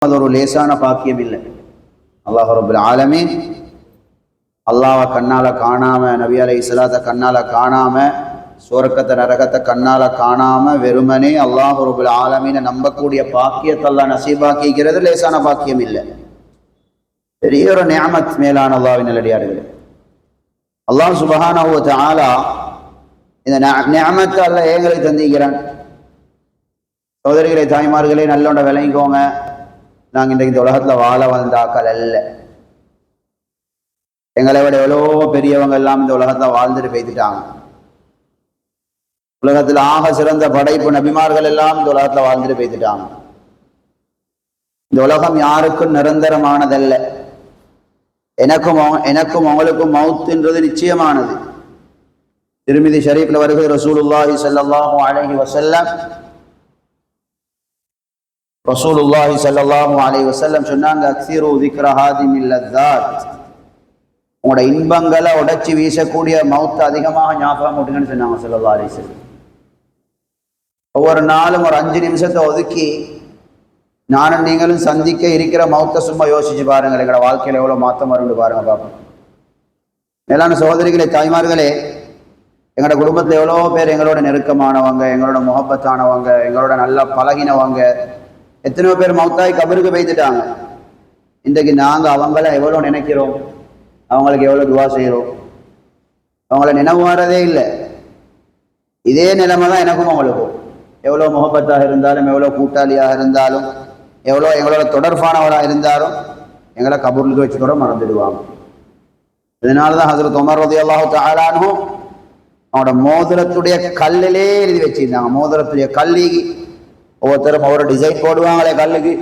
அது ஒரு லேசான பாக்கியம் இல்லை. அல்லாஹ் ரப்பல் ஆலமீன் அல்லாஹ்வை கண்ணால காணாம, நபி அலைஹிஸ்ஸலாத்தை கண்ணால காணாம, சுவர்க்கத்தை நரகத்தை கண்ணால காணாம வெறுமனே அல்லாஹ் ரப்பல் ஆலமீனை நம்பக்கூடிய பாக்கியத்தை அல்லாஹ் நசீபாக்கிக்கிறது லேசான பாக்கியம் இல்லை. பெரிய ஒரு நிஅமத். மேலான அல்லாஹ்வின் நல்லடியார்களே, அல்லாஹ் சுப்ஹானஹு வ தஆலா இந்த நிஅமத்தை அல்லாஹ் எங்களுக்கு தந்திக்கிறான். சகோதரிகளே, தாய்மார்களே, நல்லோட விளங்கிக்கோங்க. நாங்கள் இன்றைக்கு இந்த உலகத்தில் வாழ வந்தாக்கள் அல்ல. எங்களை விட எவ்வளோ பெரியவங்க எல்லாம் இந்த உலகத்தில் வாழ்ந்துட்டு போய்த்துட்டாங்க. உலகத்தில் ஆக சிறந்த படைப்பு நபிமார்கள் எல்லாம் இந்த உலகத்தில் வாழ்ந்துட்டு போய்த்துட்டாங்க. இந்த உலகம் யாருக்கும் நிரந்தரமானதல்ல. எனக்கும் அவங்களுக்கும் மௌத்துன்றது நிச்சயமானது. திருமிதி ஷரீஃப்ல வருகிறது, ரசூலுல்லாஹி ஸல்லல்லாஹு அலைஹி வஸல்லம் சொன்னாங்க, அக்ஸிரு ذிக்ர ஹாதிமில் லذாத், உங்களோட இன்பங்களை உடைச்சி வீசக்கூடிய மௌத்தை அதிகமாக ஞாபகம் போட்டுங்கன்னு சொன்னாங்க ஸல்லல்லாஹு அலைஹி வஸல்லம். ஒவ்வொரு நாளும் ஒரு 5 நிமிஷத்தை ஒதுக்கி நானும் நீங்களும் சந்திக்க இருக்கிற மௌத்தை சும்மா யோசிச்சு பாருங்கள். எங்களோட வாழ்க்கையில் எவ்வளோ மாற்றம் வரும்னு பாருங்க பார்ப்போம். மேலான சகோதரிகளே, தாய்மார்களே, எங்களோட குடும்பத்தில் எவ்வளோ பேர் எங்களோட நெருக்கமானவங்க, எங்களோட முகப்பத்தானவங்க, எங்களோட நல்லா பழகினவங்க, எத்தனையோ பேர் மௌத்தாய் கபருக்கு போய்த்துட்டாங்க. இன்றைக்கு நாங்கள் அவங்கள எவ்வளோ நினைக்கிறோம், அவங்களுக்கு எவ்வளோ துவா செய்கிறோம், அவங்கள நினைவு வரதே இல்லை. இதே நிலைமை தான் எனக்கும் அவங்களுக்கும். எவ்வளோ முகப்பத்தாக இருந்தாலும், எவ்வளோ கூட்டாளியாக இருந்தாலும், எவ்வளோ எங்களோட தொடர்பானவராக இருந்தாலும் எங்களை கபூருக்கு வச்சு கூட மறந்துடுவாங்க. இதனால தான் ஹஸரத் உமர் ரலியல்லாஹு தஆலா அன்ஹு அவனோட மோதிரத்துடைய கல்லிலே எழுதி வச்சிருந்தாங்க. மோதிரத்துடைய கல்லி ஒவ்வொருத்தரும் ஒவ்வொரு டிசைன் போடுவாங்களே கல்லுக்கு.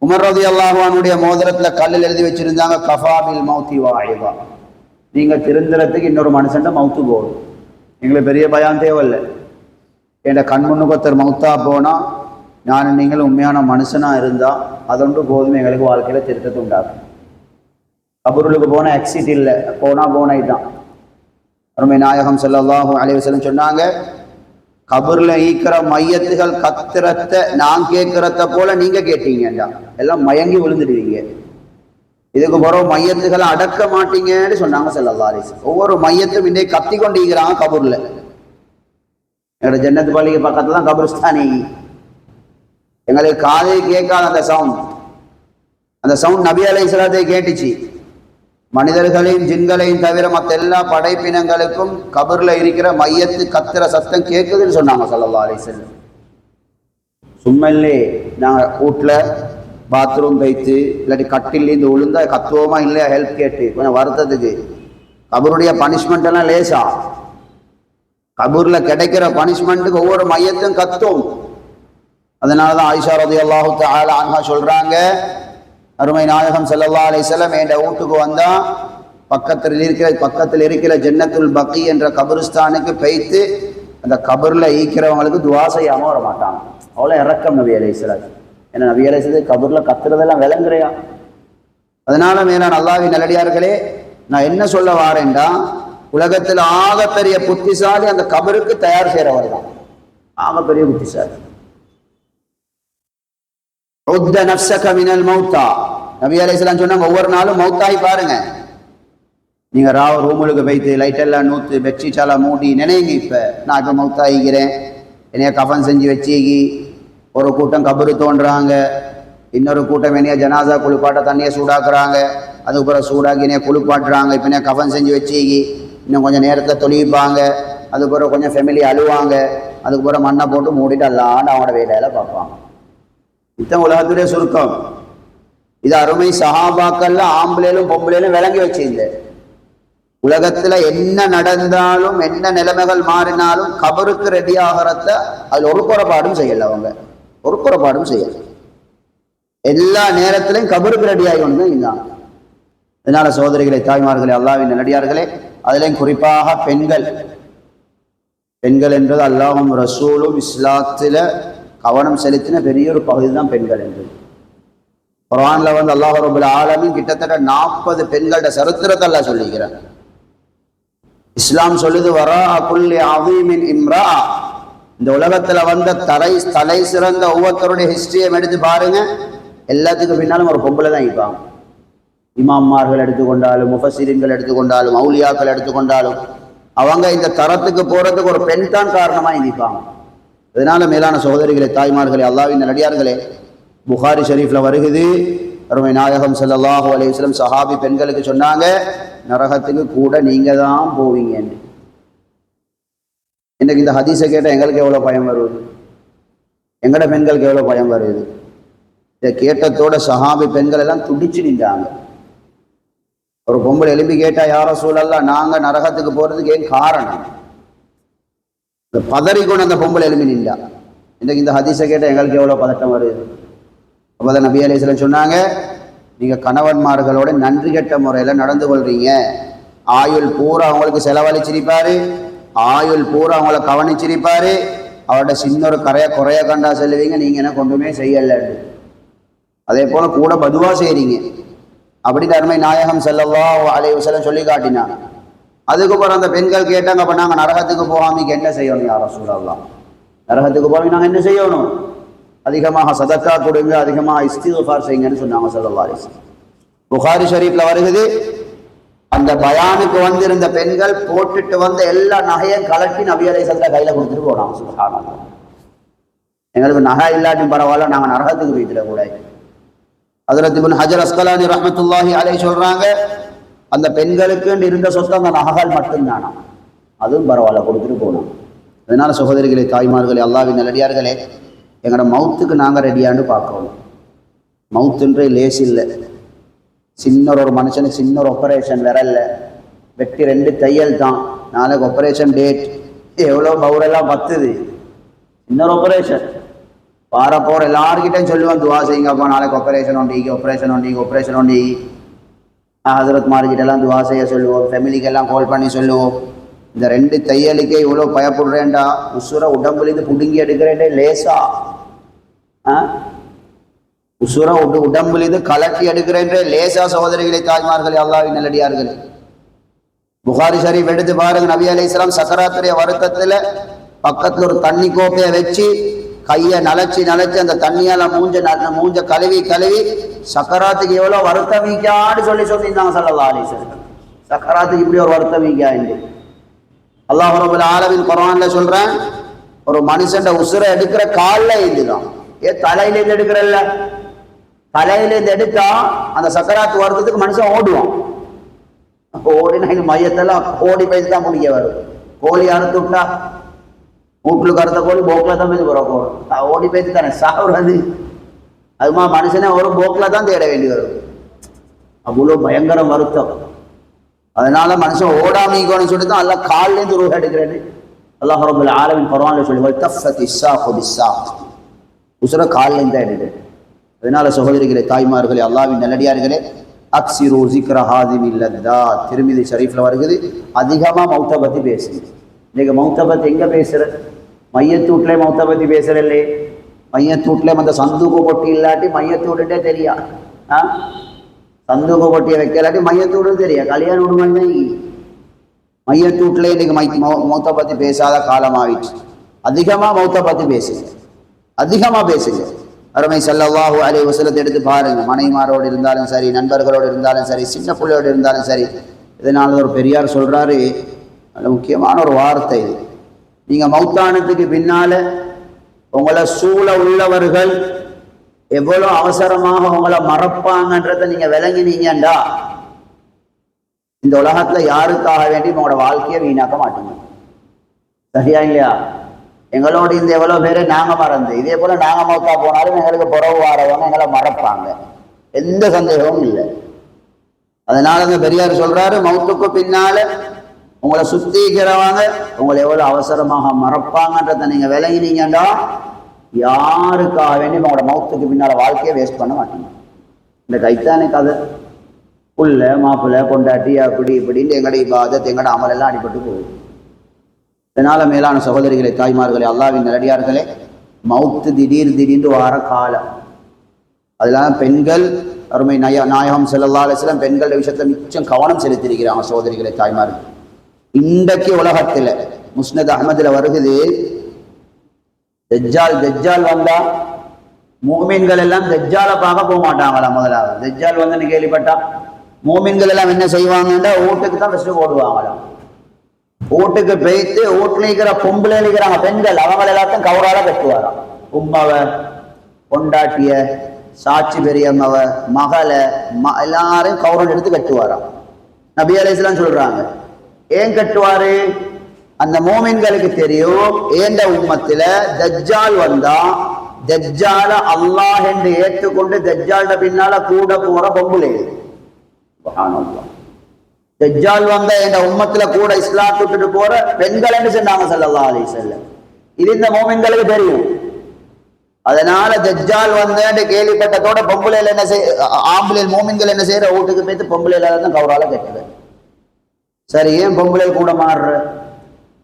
உமர் ரலியல்லாஹு அன்ஹுடைய மோதிரத்துல கல்லில் எழுதி வச்சிருந்தாங்க, கஃபா பில் மௌத்தி வாஇதா, நீங்க திருந்துறதுக்கு இன்னொரு மனுஷன் மௌத்து போடும். எங்களுக்கு பெரிய பயம் தேவையில்லை. என் கண் முன்னுக்கு ஒருத்தர் மௌத்தா போனா நான் நீங்களும் உண்மையான மனுஷனா இருந்தா அதொன்று போதும், எங்களுக்கு வாழ்க்கையில திருத்தத்தை உண்டாகும். கபூருக்கு போன எக்ஸிட் இல்லை, போனை தான். அருமை நாயகம் ஸல்லல்லாஹு அலைஹி வஸல்லம் சொன்னாங்க, கபூர்ல ஈக்கிற மையத்துகள் கத்திரத்தை நான் கேட்கறத போல நீங்க கேட்டீங்கடா, எல்லாம் மயங்கி விழுந்துடுவீங்க. இதுக்கு பிறகு மையத்துகளை அடக்க மாட்டீங்கன்னு சொன்னாங்க ஸல்லல்லாஹு அலைஹி வஸல்லம். ஒவ்வொரு மையத்தும் இன்றைக்கு கத்தி கொண்டு இருக்கிறாங்க கபூர்ல. எங்களோட ஜன்னத்து பள்ளிக்கு பக்கத்துல தான் கபூர்ஸ்தானி. எங்களுக்கு காதில் கேட்காத அந்த சவுண்ட் நபி அலைஹிஸ்ஸலாத்தை கேட்டுச்சு. மனிதர்களையும் ஜின்களையும் தவிர மற்ற எல்லா படைப்பினங்களுக்கும் கபர்ல இருக்கிற மையத்து கத்திர சத்தம் கேட்குதுன்னு சொன்னாங்க ஸல்லல்லாஹு அலைஹி வஸல்லம். சும்மல்லே நாங்கள் வீட்டில் பாத்ரூம் வைத்து இல்லாட்டி கட்டிலேருந்து விழுந்தா கத்துவோமா இல்லையா ஹெல்ப் கேட்டு கொஞ்சம் வருத்தத்துக்கு. கபருடைய பனிஷ்மெண்ட் எல்லாம் லேசா. கபூர்ல கிடைக்கிற பனிஷ்மெண்ட்டுக்கு ஒவ்வொரு மையத்தும் கத்தும். அதனாலதான் ஆயிஷா ரலியல்லாஹு தஆலா அன்ஹா சொல்றாங்க, அருமை நாயகம் ஸல்லல்லாஹு அலைஹி வஸல்லம் என்ற வீட்டுக்கு வந்தா பக்கத்தில் இருக்கிற ஜன்னத்துல் பக்கி என்ற கபருஸ்தானுக்கு பெய்த்து அந்த கபர்ல ஈக்கிறவங்களுக்கு துவா செய்யாம வர மாட்டாங்க. அவ்வளோ இறக்கம் நபி அலைஹிஸ்ஸலாம். ஏன்னா நபி அலைஹிஸ்ஸலாம் கபர்ல கத்துறதெல்லாம் விளங்குறையா. அதனால மேலான அல்லாஹ்வின் நல்லடியார்களே, நான் என்ன சொல்ல வாரேன்டா, உலகத்தில் ஆகப்பெரிய புத்திசாலி அந்த கபருக்கு தயார் செய்யறவர் தான். ஆகப்பெரிய புத்திசாலி. நபி அலைஹிஸ்ஸலாம் சொன்னாங்க, ஒவ்வொரு நாளும் மௌத்தாய் பாருங்க. நீங்க ரூமுக்கு வைத்து லைட் எல்லாம் நூத்து பெட்ஷீட்டால மூடி நினைங்க, இப்ப நான் இப்ப மௌத்தாயிக்கிறேன், என்னைய கஃன் செஞ்சு வச்சுக்கி. ஒரு கூட்டம் கபரு தோன்றாங்க, இன்னொரு கூட்டம் என்னைய ஜனாசா குளிப்பாட்ட தண்ணியை சூடாக்குறாங்க, அதுக்கப்புறம் சூடாக்கி என்னைய குளிப்பாட்டுறாங்க, இப்ப என்னைய கஃன் செஞ்சு வச்சுக்கி. இன்னும் கொஞ்சம் நேரத்தில் தொழிப்பாங்க, அதுக்கப்புறம் கொஞ்சம் ஃபேமிலி அழுவாங்க, அதுக்கப்புறம் மண்ணை போட்டு மூடிட்டு அல்லாண்டு அவனோட வேலையில பார்ப்பாங்க. இத்தனை உலகத்துடைய சுருக்கம். இது அருமை சஹாபாக்கள்ல ஆம்பளையிலும் பொம்பளையிலும் விளங்கி வச்சிருந்த. உலகத்துல என்ன நடந்தாலும் என்ன நிலைமைகள் மாறினாலும் கபருக்கு ரெடி ஆகிறத அதுல ஒரு குறைபாடும் செய்யல. அவங்க ஒரு குறைபாடும் செய்யல. எல்லா நேரத்திலையும் கபருக்கு ரெடி ஆகி கொண்டு இருந்தாங்க. அதனால சகோதரிகளை, தாய்மார்களே, அல்லாஹ்வின் நல்லடியார்களே, அதிலையும் குறிப்பாக பெண்கள் என்பது அல்லாஹ்வும் ரசூலும் இஸ்லாத்துல கவனம் செலுத்தின பெரிய ஒரு பகுதி தான் பெண்கள் என்பது. குர்ஆன்ல அல்லாஹ் ரப்பல் ஆலமீன் கிட்டத்தட்ட 40 பெண்களோட சரித்திரத்தை அல்லாஹ் சொல்லிக்கிறான். இஸ்லாம் சொல்லுது, வரா குல்லி அதீமின் இம்ரா, இந்த உலகத்துல வந்த தலை சிறந்த ஒவ்வொருத்தருடைய ஹிஸ்டரியை எடுத்து பாருங்க. எல்லாத்துக்கும் பின்னாலும் ஒரு பொம்பளை தான் இருப்பாங்க. இமாம்மார்கள் எடுத்துக்கொண்டாலும், முஃபஸ்ஸிரீன்கள் எடுத்துக்கொண்டாலும், அவுலியாக்கள் எடுத்துக்கொண்டாலும் அவங்க இந்த தரத்துக்கு போறதுக்கு ஒரு பெண் தான் காரணமாக இருப்பாங்க. அதனால மேலான சகோதரிகளே, தாய்மார்களே, அல்லாஹ்வின் நல்லடியார்களே, புகாரி ஷரீஃப்ல வருகிறது, அருமை நாயகம் ஸல்லல்லாஹு அலைஹி வஸல்லம் சஹாபி பெண்களுக்கு சொன்னாங்க, நரகத்துக்கு கூட நீங்க தான் போவீங்கன்னு. இன்னைக்கு இந்த ஹதீஸை கேட்டால் எங்களுக்கு எவ்வளோ பயம் வருது, எங்கட பெண்களுக்கு எவ்வளோ பயம் வருது. இதை கேட்டத்தோட சஹாபி பெண்கள் எல்லாம் துடிச்சு நின்றாங்க. ஒரு பொம்பளை எழுப்பி கேட்டா, யா ரசூலல்லாஹ், நாங்க நரகத்துக்கு போறதுக்கு ஏன் காரணம்? பதறிக்கொண்டு அந்த பொம்பளை எழுப்பி நின்றா. இன்னைக்கு இந்த ஹதீஸை கேட்டால் எங்களுக்கு எவ்வளோ பதட்டம் வருது. அப்போ நபி அலைஹிஸ்ஸலாம் சொன்னாங்க, நீங்க கணவன்மார்களோட நன்றி கெட்ட முறையில் நடந்து கொள்றீங்க. ஆயுள் பூரா அவங்களுக்கு செலவழிச்சிருப்பாரு, ஆயுள் பூரா அவங்கள கவனிச்சிருப்பாரு, அவரோட சின்ன ஒரு குறைய கண்டா சொல்லுவீங்க, நீங்க என்ன கொண்டுமே செய்யலன்னு. அதே போல கூட பதுவா செய்றீங்க. அப்படி அருமை நாயகம் ஸல்லல்லாஹு அலைஹி வஸல்லம் சொல்லி காட்டினாங்க. அதுக்கப்புறம் அந்த பெண்கள் கேட்டாங்க, அப்ப நாங்க நரகத்துக்கு போகாமக்கு என்ன செய்யணும் யா ரசூலல்லாஹ்? நரகத்துக்கு போகாம நாங்க என்ன செய்யணும்? அதிகமாக சதக்கா கொடுங்க, அதிகமாக இஸ்திக்ஃபார் செய்யுங்கன்னு சொன்னாங்க ஸல்லல்லாஹு அலைஹி வஸல்லம். புகாரி ஷரீஃப்ல வருகிறது, அந்த பயானுக்கு வந்திருந்த பெண்கள் போட்டுட்டு வந்த எல்லா நகையும் கலட்டி நபி அலைஹிஸ்ஸலாம் கையில கொடுத்துட்டு போனாங்க. சுப்ஹானல்லாஹ். எங்களுக்கு நகை இல்லாட்டியும் பரவாயில்ல, நாங்க நரகத்துக்கு போயிட்டுல கூட. ஹஜ்ரத் இப்னு ஹஜர் அஸ்கலானி ரஹ்மத்துல்லாஹி அலைஹி சொல்றாங்க, அந்த பெண்களுக்கு இருந்த சொத்து அந்த நகைகள் மட்டும்தானா, அதுவும் பரவாயில்ல கொடுத்துட்டு போனோம். அதனால சகோதரிகளே, தாய்மார்களே, அல்லாஹ்வின் நல்லடியார்களே, எங்களோட மவுத்துக்கு நாங்கள் ரெடியான்னு பார்க்கணும். மவுத்துன்றே லேஸ் இல்லை. சின்ன ஒரு மனுஷனுக்கு சின்ன ஒரு ஆப்ரேஷன் விரல்ல வெட்டி 2 தையல் தான், நாளைக்கு ஆப்ரேஷன் டேட், எவ்வளோ பவுரெல்லாம் பத்துது. இன்னொரு ஆப்ரேஷன் போகிற எல்லாருக்கிட்டையும் சொல்லுவான், துவா செய்யுங்கப்பா, நாளைக்கு ஆப்ரேஷன் ஒண்டி. ஹஜரத் மார்கிட்டெல்லாம் துவா செய்ய சொல்லுவோம், ஃபேமிலிக்கெல்லாம் கால் பண்ணி சொல்லுவோம். இந்த 2 தையலுக்கே இவ்வளோ பயப்படுறேன்டா, உசுர உடம்புலேருந்து பிடுங்கி எடுக்கிறேன்டே லேசா, உசுர உடம்புலேருந்து கலட்டி எடுக்கிறேன்றே லேசா. சகோதரிகளை, தாய்மார்களே, அல்லாஹ்வின் நல்லடியார்களே, புகாரி ஷரீஃப் எடுத்து பாருங்க. நபி அலைஹிஸ்ஸலாம் சக்கராத்துடைய வருத்தத்துல பக்கத்துல ஒரு தண்ணி கோப்பையை வச்சு கையை நலச்சி அந்த தண்ணியால மூஞ்ச கழுவி சக்கராத்துக்கு எவ்வளோ வருத்தம் வீக்கான்னு சொல்லியிருந்தாங்க ஸல்லல்லாஹு அலைஹி வஸல்லம். சக்கராத்துக்கு இப்படி ஒரு வருத்தம் வீக்கா என்று அல்லாஹ் ரப்பல் ஆலமீன் குர்ஆன்ல சொல்றேன், ஒரு மனுஷன் உசுரை எடுக்கிற காலில் இருந்துதான், தலையிலேருந்து எடுக்கிறல்ல, தலையிலேருந்து எடுத்தா அந்த சக்கராத்து வருத்தத்துக்கு மனுஷன் ஓடுவான். ஓடினா இந்த மையத்தெல்லாம் ஓடி போய் தான் முடிக்க வரும். கோழி அறுத்து விட்டா வீட்டுக்கு அறுத்த கோழி போக்கில் தான் போய் போகிறோம், ஓடி போய்த்து தானே சாவுறது. அதுமா மனுஷனே ஒரு போக்கில் தான் தேட வேண்டி வரும். அவ்வளோ பயங்கரம் வருத்தம். அதனால மனுஷன் ஓடாமீக்கணும்னு சொல்லிட்டு தான் எல்லாம் காலிலேருந்து ரூஹ் எடுக்கிறேன்னு அல்லாஹ் ரப்பல் ஆலமீன் குர்ஆன்ல சொல்லுவார், தஃபத் இஸ்ஸாகு பிஸ்ஸாக், உசுர காலிலேருந்து தான் எடுக்கிறேன். அதனால சகோதரிகளே, தாய்மார்களே, அல்லாஹ்வின் நல்லடியார்களே, அக்ஸிரு ஸிக்ர ஹாதிமில் லத்தாத், திர்மிதி ஷரீஃப்ல வருகிறது, அதிகமாக மௌத்தை பற்றி பேசுங்க. இன்னைக்கு மௌத்தை பற்றி எங்கே பேசுகிற? மையத்தூட்டிலே மௌத்தை பற்றி பேசுகிறல்லே. மையத்தூட்டிலே அந்த சந்தூக்கு பொட்டி இல்லாட்டி மையத்தூட்டுட்டே தெரியா, சந்தூக்கு பொட்டியை வைக்கலாட்டி மையத்தூடு தெரியா, கல்யாணம் விடுமாங்க. மையத்தூட்டிலே இன்னைக்கு மௌத்தை பற்றி பேசாத காலம் ஆயிடுச்சு. அதிகமாக மௌத்தை பற்றி பேசுங்க, அதிகமாக பேசுங்க. அருமை ஸல்லல்லாஹு அலைஹி வஸல்லம் எடுத்து பாருங்க. மனைவிமாரோடு இருந்தாலும் சரி, நண்பர்களோடு இருந்தாலும் சரி, சின்ன பிள்ளையோடு இருந்தாலும் சரி. இதனால ஒரு பெரியார் சொல்றாரு, அது முக்கியமான ஒரு வார்த்தை. நீங்க மௌத்தானத்துக்கு பின்னால உங்களை சூழ உள்ளவர்கள் எவ்வளவு அவசரமாக உங்களை மறப்பாங்கன்றதை நீங்க விளங்கினீங்கண்டா, இந்த உலகத்துல யாருக்காக வேண்டி உங்களோட வாழ்க்கையை வீணாக்க மாட்டீங்க. சரியா இல்லையா? எங்களோட இந்த எவ்வளவு பேரை நாங்க மறந்து, இதே போல நாங்க மௌத்தா போனாலும் எங்களுக்கு புறவு வாரவங்க எங்களை மறப்பாங்க, எந்த சந்தேகமும் இல்லை. அதனால அந்த பெரியார் சொல்றாரு, மௌத்துக்கு பின்னால உங்களை சுத்திக்கிறவங்க உங்களை எவ்வளவு அவசரமாக மறப்பாங்கன்றதை நீங்க விளங்கினீங்கண்டா, யாருக்காக வேண்டி உங்களோட மௌத்துக்கு பின்னால வாழ்க்கையை வேஸ்ட் பண்ண மாட்டீங்க. இந்த கைத்தானே கதை, புள்ள மாப்பிள்ளை கொண்டாட்டி அப்படி இப்படின்னு எங்களுடைய இபாதத் எங்களோட அமலெல்லாம் அடிபட்டு போகுது. இதனால மேலான சகோதரிகளே, தாய்மார்களே, அல்லாஹ்வின் நல்லடியார்களே, மௌத்து திடீர்னு வார காலம். அதனால பெண்கள், அருமை நாயகம் ஸல்லல்லாஹு அலைஹி வஸல்லம் பெண்களுடைய விஷயத்துல மிச்சம் கவனம் செலுத்தியிருக்கிறாங்க. சகோதரிகளே, தாய்மார்கள், இன்றைக்கு உலகத்தில் முஸ்னத் அஹ்மதுல வருகிறது, தஜ்ஜால் வந்தா மூமின்கள் எல்லாம் தஜ்ஜாலை பார்க்க போக மாட்டாங்களா? முதலாவது தஜ்ஜால் வந்து கேள்விப்பட்டா மூமின்கள் எல்லாம் என்ன செய்வாங்கன்னா வீட்டுக்கு தான் ஃபர்ஸ்ட் ஓடுவாங்களாம். வீட்டுக்கு போயிட்டு வீட்டுல இருக்கிற பொம்பளை இருக்கிறாங்க பெண்கள், அவங்க எல்லாத்தையும் கவரால கட்டுவாராம். உம்மவ, பொண்டாட்டிய, சாட்சி பெரியம்மவ, மகளை, எல்லாரையும் கவரம் எடுத்து கட்டுவாராம். நபி அலைஹிஸ்ஸலாம் சொல்றாங்க, ஏன் கட்டுவாரு? அந்த மோமின்களுக்கு தெரியும், ஏண்ட உம்மத்துல தஜ்ஜால் வந்தா தஜ்ஜால அல்லாஹ் என்று ஏற்றுக்கொண்டு தஜ்ஜால்ட பின்னால கூட போற பொம்புலே. தஜ்ஜால் வந்த என்ற உம்மத்துல கூட இஸ்லாம் விட்டுட்டு போற பெண்கள் என்று சொன்னாங்க ஸல்லல்லாஹு அலைஹி வஸல்லம். இது இந்த மோமின்களுக்கு தெரியும். அதனால தஜ்ஜால் வந்து கேள்விப்பட்டதோட பொம்புலையில என்ன செய்ய, ஆம்பளை மோமின்கள் என்ன செய்யற, வீட்டுக்கு போயிட்டு பொம்புலையில தான் கவரால கட்டுது. சரி, ஏன் பொம்பளை கூட மாறுற?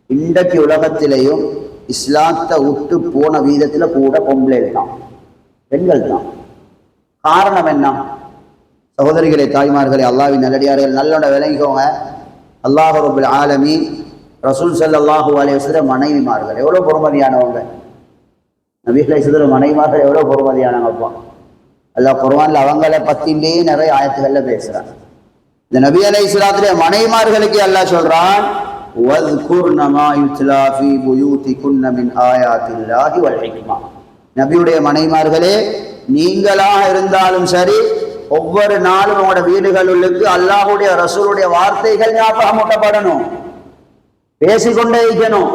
இன்றைக்கு உலகத்திலையும் இஸ்லாத்தை விட்டு போன வீதத்துல கூட பொம்பளைகள் தான், பெண்கள் தான். காரணம் என்ன? சகோதரிகளே, தாய்மார்களே, அல்லாஹ்வின் நல்லடியார்கள், நல்லோட விளங்கிக்கோங்க. அல்லாஹ் ரப்பல் ஆலமீன் ரசூல் ஸல்லல்லாஹு அலைஹி வஸல்லம் மனைவிமார்கள் எவ்வளவு பொறுமதியானவங்க. நபி அலைஹிஸ்ஸலாம் மனைவிமார்கள் எவ்வளவு பொறுமதியானவங்கப்பா. அல்லாஹ் குர்ஆன்ல அவங்கள பத்தியே நிறைய ஆயத்துகள்ல பேசுறான். இந்த நபி அலைஹிஸ்ஸலாத்துடைய மனைவிமார்களுக்கு அல்லாஹ் சொல்றான், வஸ்குர்ன மா யுத்லா ஃபீ புயூதிகுன்ன மின் ஆயாத்தில்லாஹி வல் ஹிக்மா. நபியுடைய மனைவிமார்களே, நீங்களாக இருந்தாலும் சரி, ஒவ்வொரு நாளும் உங்களோட வீடுகளுக்கு அல்லாஹ்வுடைய ரசூலுடைய வார்த்தைகள் ஞாபகமூட்டப்படணும், பேசிக்கொண்டே இருக்கணும்.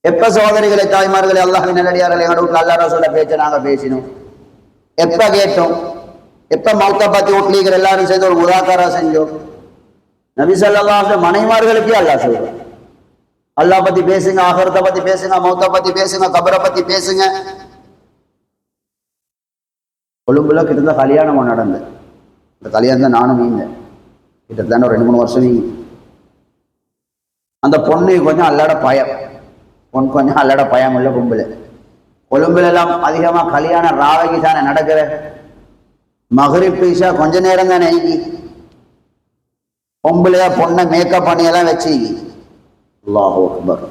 எப்ப சகோதரிகளை, தாய்மார்களே, அல்லாஹ்வின் நல்லடியார்களே, எங்களோட வீட்டுல அல்லாஹ் ரசூல பேச்ச நாங்க பேசினோம்? எப்ப கேட்டோம்? எப்ப மௌத்த பத்தி வீட்டுல எல்லாரும் சேர்ந்து ஒரு முதாக்கரா செஞ்சோம்? நபி ஸல்லல்லாஹு அலைஹி வஸல்லம் மனைவிமார்களுக்கே அல்லாஹ் சொல்றான், அல்லாஹ் பத்தி பேசுங்க, ஆகிரத்தை பத்தி பேசுங்க, மௌத்த பத்தி பேசுங்க, கபரை பத்தி பேசுங்க. கொழும்புல கிட்டத்தட்ட கல்யாணம் நடந்தது. இந்த கல்யாணத்தை நானும் நீந்தேன், கிட்டத்தட்ட ஒரு 2-3 வருஷம் நீங்க. அந்த பொண்ணு கொஞ்சம் அல்லாட பயம், பொண்ணு கொஞ்சம் அல்லாட பயம் உள்ள கொம்புல. கொழும்புல எல்லாம் அதிகமா கல்யாணம் ராவகி தானே நடக்கிற. மகரிப் இஷா கொஞ்ச நேரம் தானே ஐக்கி. பொம்பளையா பொண்ணை மேக்கப் பண்ணியெல்லாம் வச்சு அல்லாஹு அக்பர்.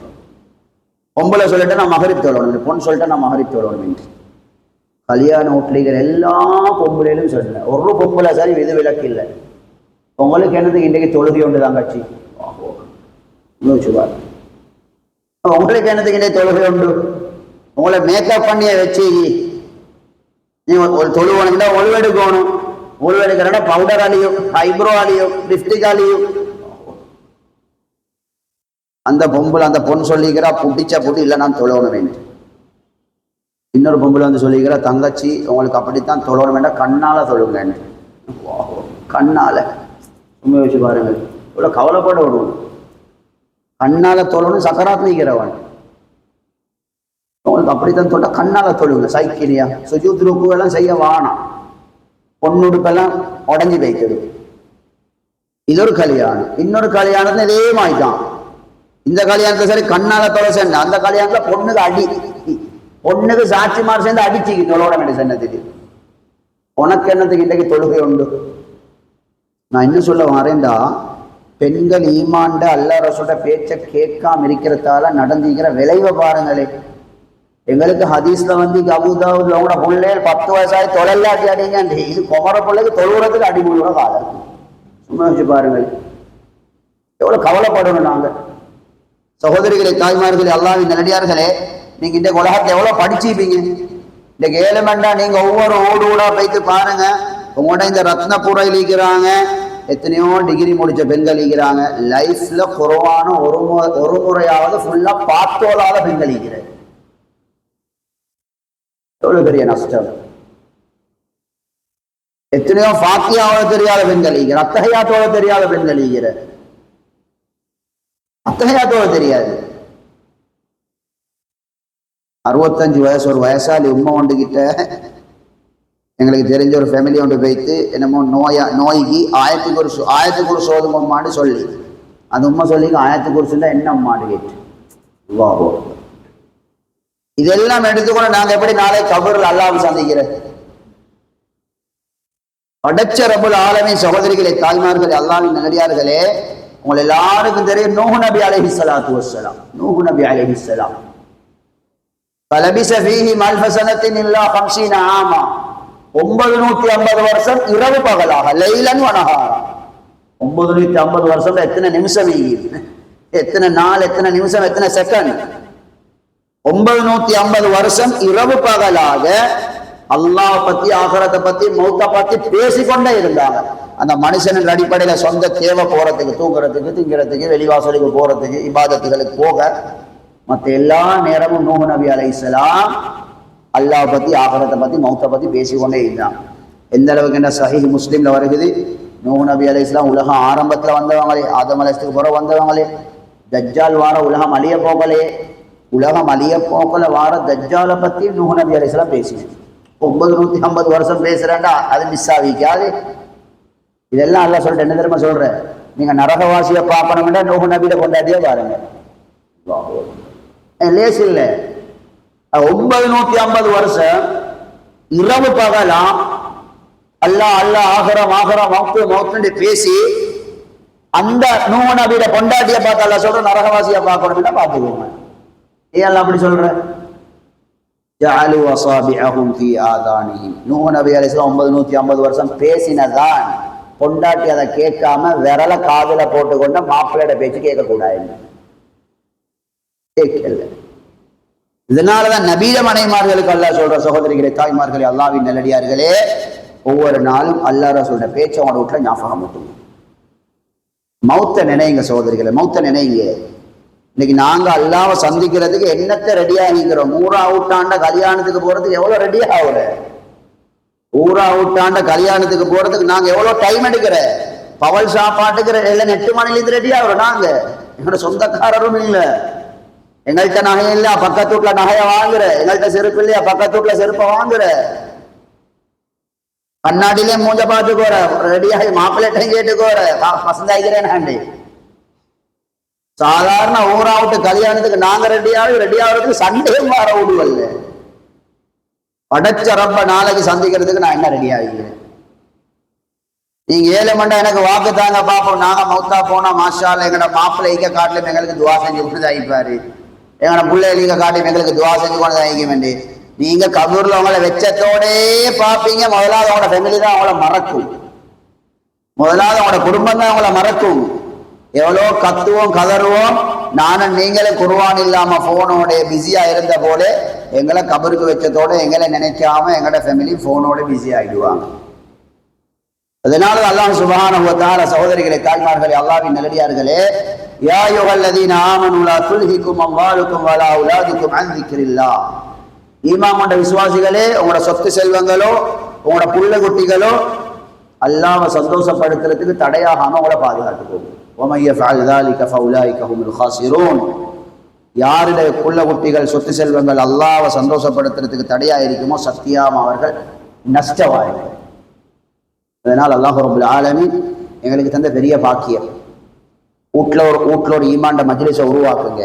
பொம்பளை சொல்லிட்டு நான் மகரிப் தொழணும், பொண்ணு சொல்லிட்டு நான் மகரிப் தொழணும் என்று கல்யாண வீட்டுல எல்லா பொம்பளையிலும் சொன்ன ஒரு பொம்பளை சரி விது விலக்கு இல்லை. உங்களுக்கு என்னதுக்கு இன்றைக்கு தொழுகை உண்டு தான் கட்சி யோசிச்சுவார். உங்களுக்கு என்னதுக்கு இன்றைக்கு தொழுகை உண்டு? உங்களை மேக்கப் பண்ணிய வச்சு நீங்க ஒரு தொழுவணும்னா ஒழுவெடுக்கணும். ஒழுவெடுக்கிறனா பவுடர் அழியும், ஐப்ரோ அழியும், லிப்டிக் அழியும். அந்த பொம்பளை, அந்த பொண்ணு சொல்லிக்கிறா புட்டிச்ச புட்டி இல்லை நான் தொழணும் வேண்டும். இன்னொரு பொம்பளை வந்து சொல்லிக்கிறா, தங்கச்சி உங்களுக்கு அப்படித்தான் தொழணும் வேண்டாம், கண்ணால தொழுங்க. கண்ணால சும்மா வச்சு பாருங்க, இவ்வளோ கவலைப்பட விடுவோம். கண்ணால தொழணும், சக்கராத் வைக்கிறவன் உங்களுக்கு அப்படித்தான் தொட்ட கண்ணால தொழுங்க. சைக்கிளியா சுஜூத் ருக்கு எல்லாம் செய்ய வானாம், பொண்ணுடுப்பெல்லாம் உடஞ்சி வைக்கிறது. இது ஒரு கல்யாணம். இன்னொரு கல்யாணத்துல இதே மாதிரிதான். இந்த கல்யாணத்தை சரி கண்ணால தொலை சென்ன, அந்த கல்யாணத்துல பொண்ணுக்கு அடி, பொண்ணுக்கு சாட்சிமார் சேர்ந்து அடிச்சுக்கு தொழோட வேண்டிய சென்னதுக்கு. உனக்கு என்னத்துக்கு இன்றைக்கு தொழுகை உண்டு? நான் என்ன சொல்ல வரேன்டா, பெண்கள் ஈமாண்ட அல்லாஹ் ரசூலுட பேச்சை கேட்காம இருக்கிறதால நடந்துக்கிற விளைவை பாருங்களே. எங்களுக்கு ஹதீஸ்ல வந்து அபூதாவுல உங்களோட பிள்ளை 10 வயசாகி தொழிலாட்டி அடிங்க, இது குமர பிள்ளைக்கு தொழுகிறதுக்கு அடிமுழுவ காலம். சும்மா வச்சு பாருங்கள், எவ்வளவு கவலைப்படணும் நாங்க. சகோதரிகளை, தாய்மார்களே, அல்லாஹ்வின் நல்லடியார்களே, நீங்க இந்த உலகத்தை எவ்வளவு படிச்சுப்பீங்க? இந்த ஏழுமண்டா நீங்க ஒவ்வொரு ஊடா போய்த்து பாருங்க. உங்களோட இந்த ரத்னபுரையில் இருக்கிறாங்க, எத்தனையோ டிகிரி முடிச்ச பெண்கள் இருக்கிறாங்க. லைஃப்ல குறைவான ஒரு முறையாவது ஃபுல்லா பார்த்தோலாத பெண்கள் இருக்கிற. எவ்வளவு பெரிய நஷ்டம். எத்தனையோ ஃபாத்தியாவோட தெரியாத பெண்கள் இருக்கிற, அத்தகையாத்தோட தெரியாத பெண்கள் இருக்கிற, அத்தகையாத்தோட தெரியாது. 65 வயசு ஒரு வயசாளி உண்மை ஒன்றுகிட்ட எங்களுக்கு தெரிஞ்ச ஒரு ஃபேமிலி ஒன்று போய்த்து என்னமோ நோய்க்கு ஆயத்துக்கு ஒரு சோதமான்னு சொல்லி அந்த உண்மை சொல்லி ஆயத்துக்கு ஒரு சொல்ல என்ன அம்மான்னு கேட்டு வாவோ. இதெல்லாம் எடுத்துக்கொண்டு நாங்க எப்படி நாளை கபூரில் அல்லாஹ்வை சந்திக்கிறோம்? படைச்ச ரப்புல் ஆலமீன். சகோதரிகளே, தாய்மார்களே, அல்லாஹ்வின் நல்லடியார்களே, உங்கள் எல்லாருக்கும் தெரியும் நூஹ் நபி அலைஹிஸ்ஸலாத்து வஸ்ஸலாம். நூஹ் நபி அலைஹிஸ்ஸலாம் فلبث فيهم ألف سنة إلا 50 عاما. 950 வருஷம் இரவு பகலாக, லைலன் வனஹாரா. 950 வருஷம் எத்தனை நிமிஷம், எத்தனை நாள், எத்தனை நிமிஷம், எத்தனை செகண்ட்? 950 வருஷம் இரவு பகலாக அல்லாஹ் பத்தி, ஆகிரத்தை பத்தி, மௌத்த பத்தி பேசிக்கொண்டே இருந்தாங்க. அந்த மனுஷனின் அடிப்படையில சொந்த தேவை போறதுக்கு, தூங்குறதுக்கு, திங்கிறதுக்கு, வெளிவாசலுக்கு போறதுக்கு, இபாதத்துகளுக்கு போக மற்ற எல்லா நேரமும் நூஹ் நபி அலைஹிஸ்ஸலாம் அல்லாஹ் பத்தி, ஆகிரத்தை பத்தி, மௌத்த பத்தி பேசிக்கொண்டே இருந்தாங்க. எந்த அளவுக்கு என்ன சஹீஹ் முஸ்லிம்ல வருகிறது, நூஹ் நபி அலைஹிஸ்ஸலாம் உலகம் ஆரம்பத்துல வந்தவங்களே, ஆதம் அலைஹிஸ்ஸலாத்துக்கு பிறகு வந்தவங்களே, தஜ்ஜால் வார உலகம் அழிய போகலே, உலகம் அழிய போகல வார தஜ்ஜாலை பத்தி நூஹ் நபி அலைஹிஸ்ஸலாம் பேசினேன். 950 வருஷம் பேசுறேன்டா, அது மிஸ் ஆகிக்காது. இதெல்லாம் அல்லாஹ் சொல்லிட்டு என்ன தெரியுமா சொல்ற, நீங்க நரகவாசியை பார்க்கணும்னா நூஹ் நபியில கொண்டாடியே பாருங்க. லேஸ் இல்ல. 950 வருஷம் இரவு பகலாம் அல்லாஹ் அல்லாஹ் ஆகரம் ஆகரம் மௌத்து மௌத்துன்னு பேசி அந்த நூஹ் நபியில கொண்டாடிய பார்த்து அல்லாஹ் சொல்ற நரகவாசியை பார்க்கணும்னா பார்த்துக்கோங்க. ஏன் அல்லாஹ் அப்படி சொல்ற? ஜஅலு அஸாபிஅஹும் ஃபீ ஆதானிஹிம். நூஹ் நபி அலைஹிஸ்ஸலாம் 950 வருஷம் பேசினதான் பொண்டாட்டி அதை கேட்காம விரல காதுல போட்டுக்கொண்ட மாப்பிள்ளையோட பேச்சு கேட்கக்கூடாது, கேட்கல. இதனாலதான் நபீட மனைமார்களுக்கு அல்லாஹ் சொல்ற, சகோதரிகளே, தாய்மார்களே, அல்லாஹ்வின் நல்லடியார்களே, ஒவ்வொரு நாளும் அல்லாஹ் ரசூலுடைய பேச்சை உங்களோட வீட்டுல ஞாபகம் ஊட்டுங்க. மௌத்த நினைங்க சகோதரிகளை, மௌத்த நினைங்க. இன்னைக்கு நாங்க அல்லாஹ்வை சந்திக்கிறதுக்கு என்னத்தை ரெடியாகிக்கிறோம்? 100 கல்யாணத்துக்கு போறதுக்கு எவ்வளவு ரெடி ஆகுற? 100 கல்யாணத்துக்கு போறதுக்கு நாங்க எவ்வளவு டைம் எடுக்கிற? பவல் சாப்பாட்டுக்கு எல்லாம் 8 மணிலேருந்து ரெடி ஆகுறோம். நாங்க எங்களோட சொந்தக்காரரும் இல்லை, எங்கள்கிட்ட நகை இல்லையா பக்கத்து வீட்டுல நகைய வாங்குற, எங்கள்கிட்ட செருப்பு இல்லையா பக்கத்து வீட்டுல செருப்பை வாங்குற, கண்ணாடியிலே மூஞ்ச பார்த்துக்கோற, ரெடியாகி மாப்பிள்ளைட்டையும் கேட்டுக்கோற, பசந்தாய்க்கிறேன். சாதாரண ஊராவுட்டு கல்யாணத்துக்கு நாங்க ரெடி ஆகுறதுக்கு சண்டையும் வர விடுவல்ல. படைச்ச ரப்ப நாளைக்கு சந்திக்கிறதுக்கு நான் என்ன ரெடி ஆகிறேன்? நீங்க 7 மண்டா எனக்கு வாக்கு தாங்க பாப்போம். நாங்க மௌத்தா போனா மாஷா அல்லாஹ் எங்கட மாப்பிள்ளை ஈக்க காட்டிலும் எங்களுக்கு துவா செஞ்சு கொண்டு ஆயிப்பாரு, எங்கட பிள்ளை ஈக்க காட்டிலும் எங்களுக்கு துவா செஞ்சு கொண்டு ஆகிக்க வேண்டி. நீங்க கபூர்ல உங்களை வெச்சத்தோடே பாப்பீங்க. முதலாவது அவங்களோட ஃபேமிலி தான் அவங்கள மறக்கும், முதலாவது அவங்களோட குடும்பம் தான் அவங்கள மறக்கும். எவ்வளோ கத்துவோம் கதறுவோம், நானும் நீங்களும் குர்ஆன் இல்லாம போனோட பிஸியா இருந்த போல எங்களை கபருக்கு வச்சதோட எங்களை நினைக்காம எங்களோட ஃபேமிலி போனோட பிஸி ஆயிடுவாங்க. அதனால அல்லாஹ் சுப்ஹானஹு வ தஆலா, சகோதரிகளே, தாய்மார்களே, அல்லாஹ்வின் நல்லடியார்களே, யா அய்யுஹல்லதீன ஆமனூ லா துல்ஹிகும் அம்வாலுக்கும் வலா அவுலாதுக்கும் அன் திக்ரில்லாஹ். ஈமான் கொண்ட விசுவாசிகளே, உங்களோட சொத்து செல்வங்களோ உங்களோட புள்ள குட்டிகளோ அல்லாஹ்வை சந்தோஷப்படுத்துறதுக்கு தடையாகாம உங்களை பாதுகாத்துக்கோங்க. وَمَن يَفْعَلْ ذَلِكَ فَأُولَٰئِكَ هُمُ الْخَاسِرُونَ. யாருடைய புள்ள குட்டிகள் சொத்து செல்வங்கள் அல்லாஹ்வை சந்தோஷப்படுத்துறதுக்கு தடையா இருக்குமோ சத்தியாம அவர்கள் நஷ்டவாதிகள். அதனால் அல்லாஹ் ரப்பல் ஆலமீன் எங்களுக்கு தந்த பெரிய பாக்கியம். வீட்டில் ஒரு ஈமான்ட மஜ்லிஸை உருவாக்குங்க.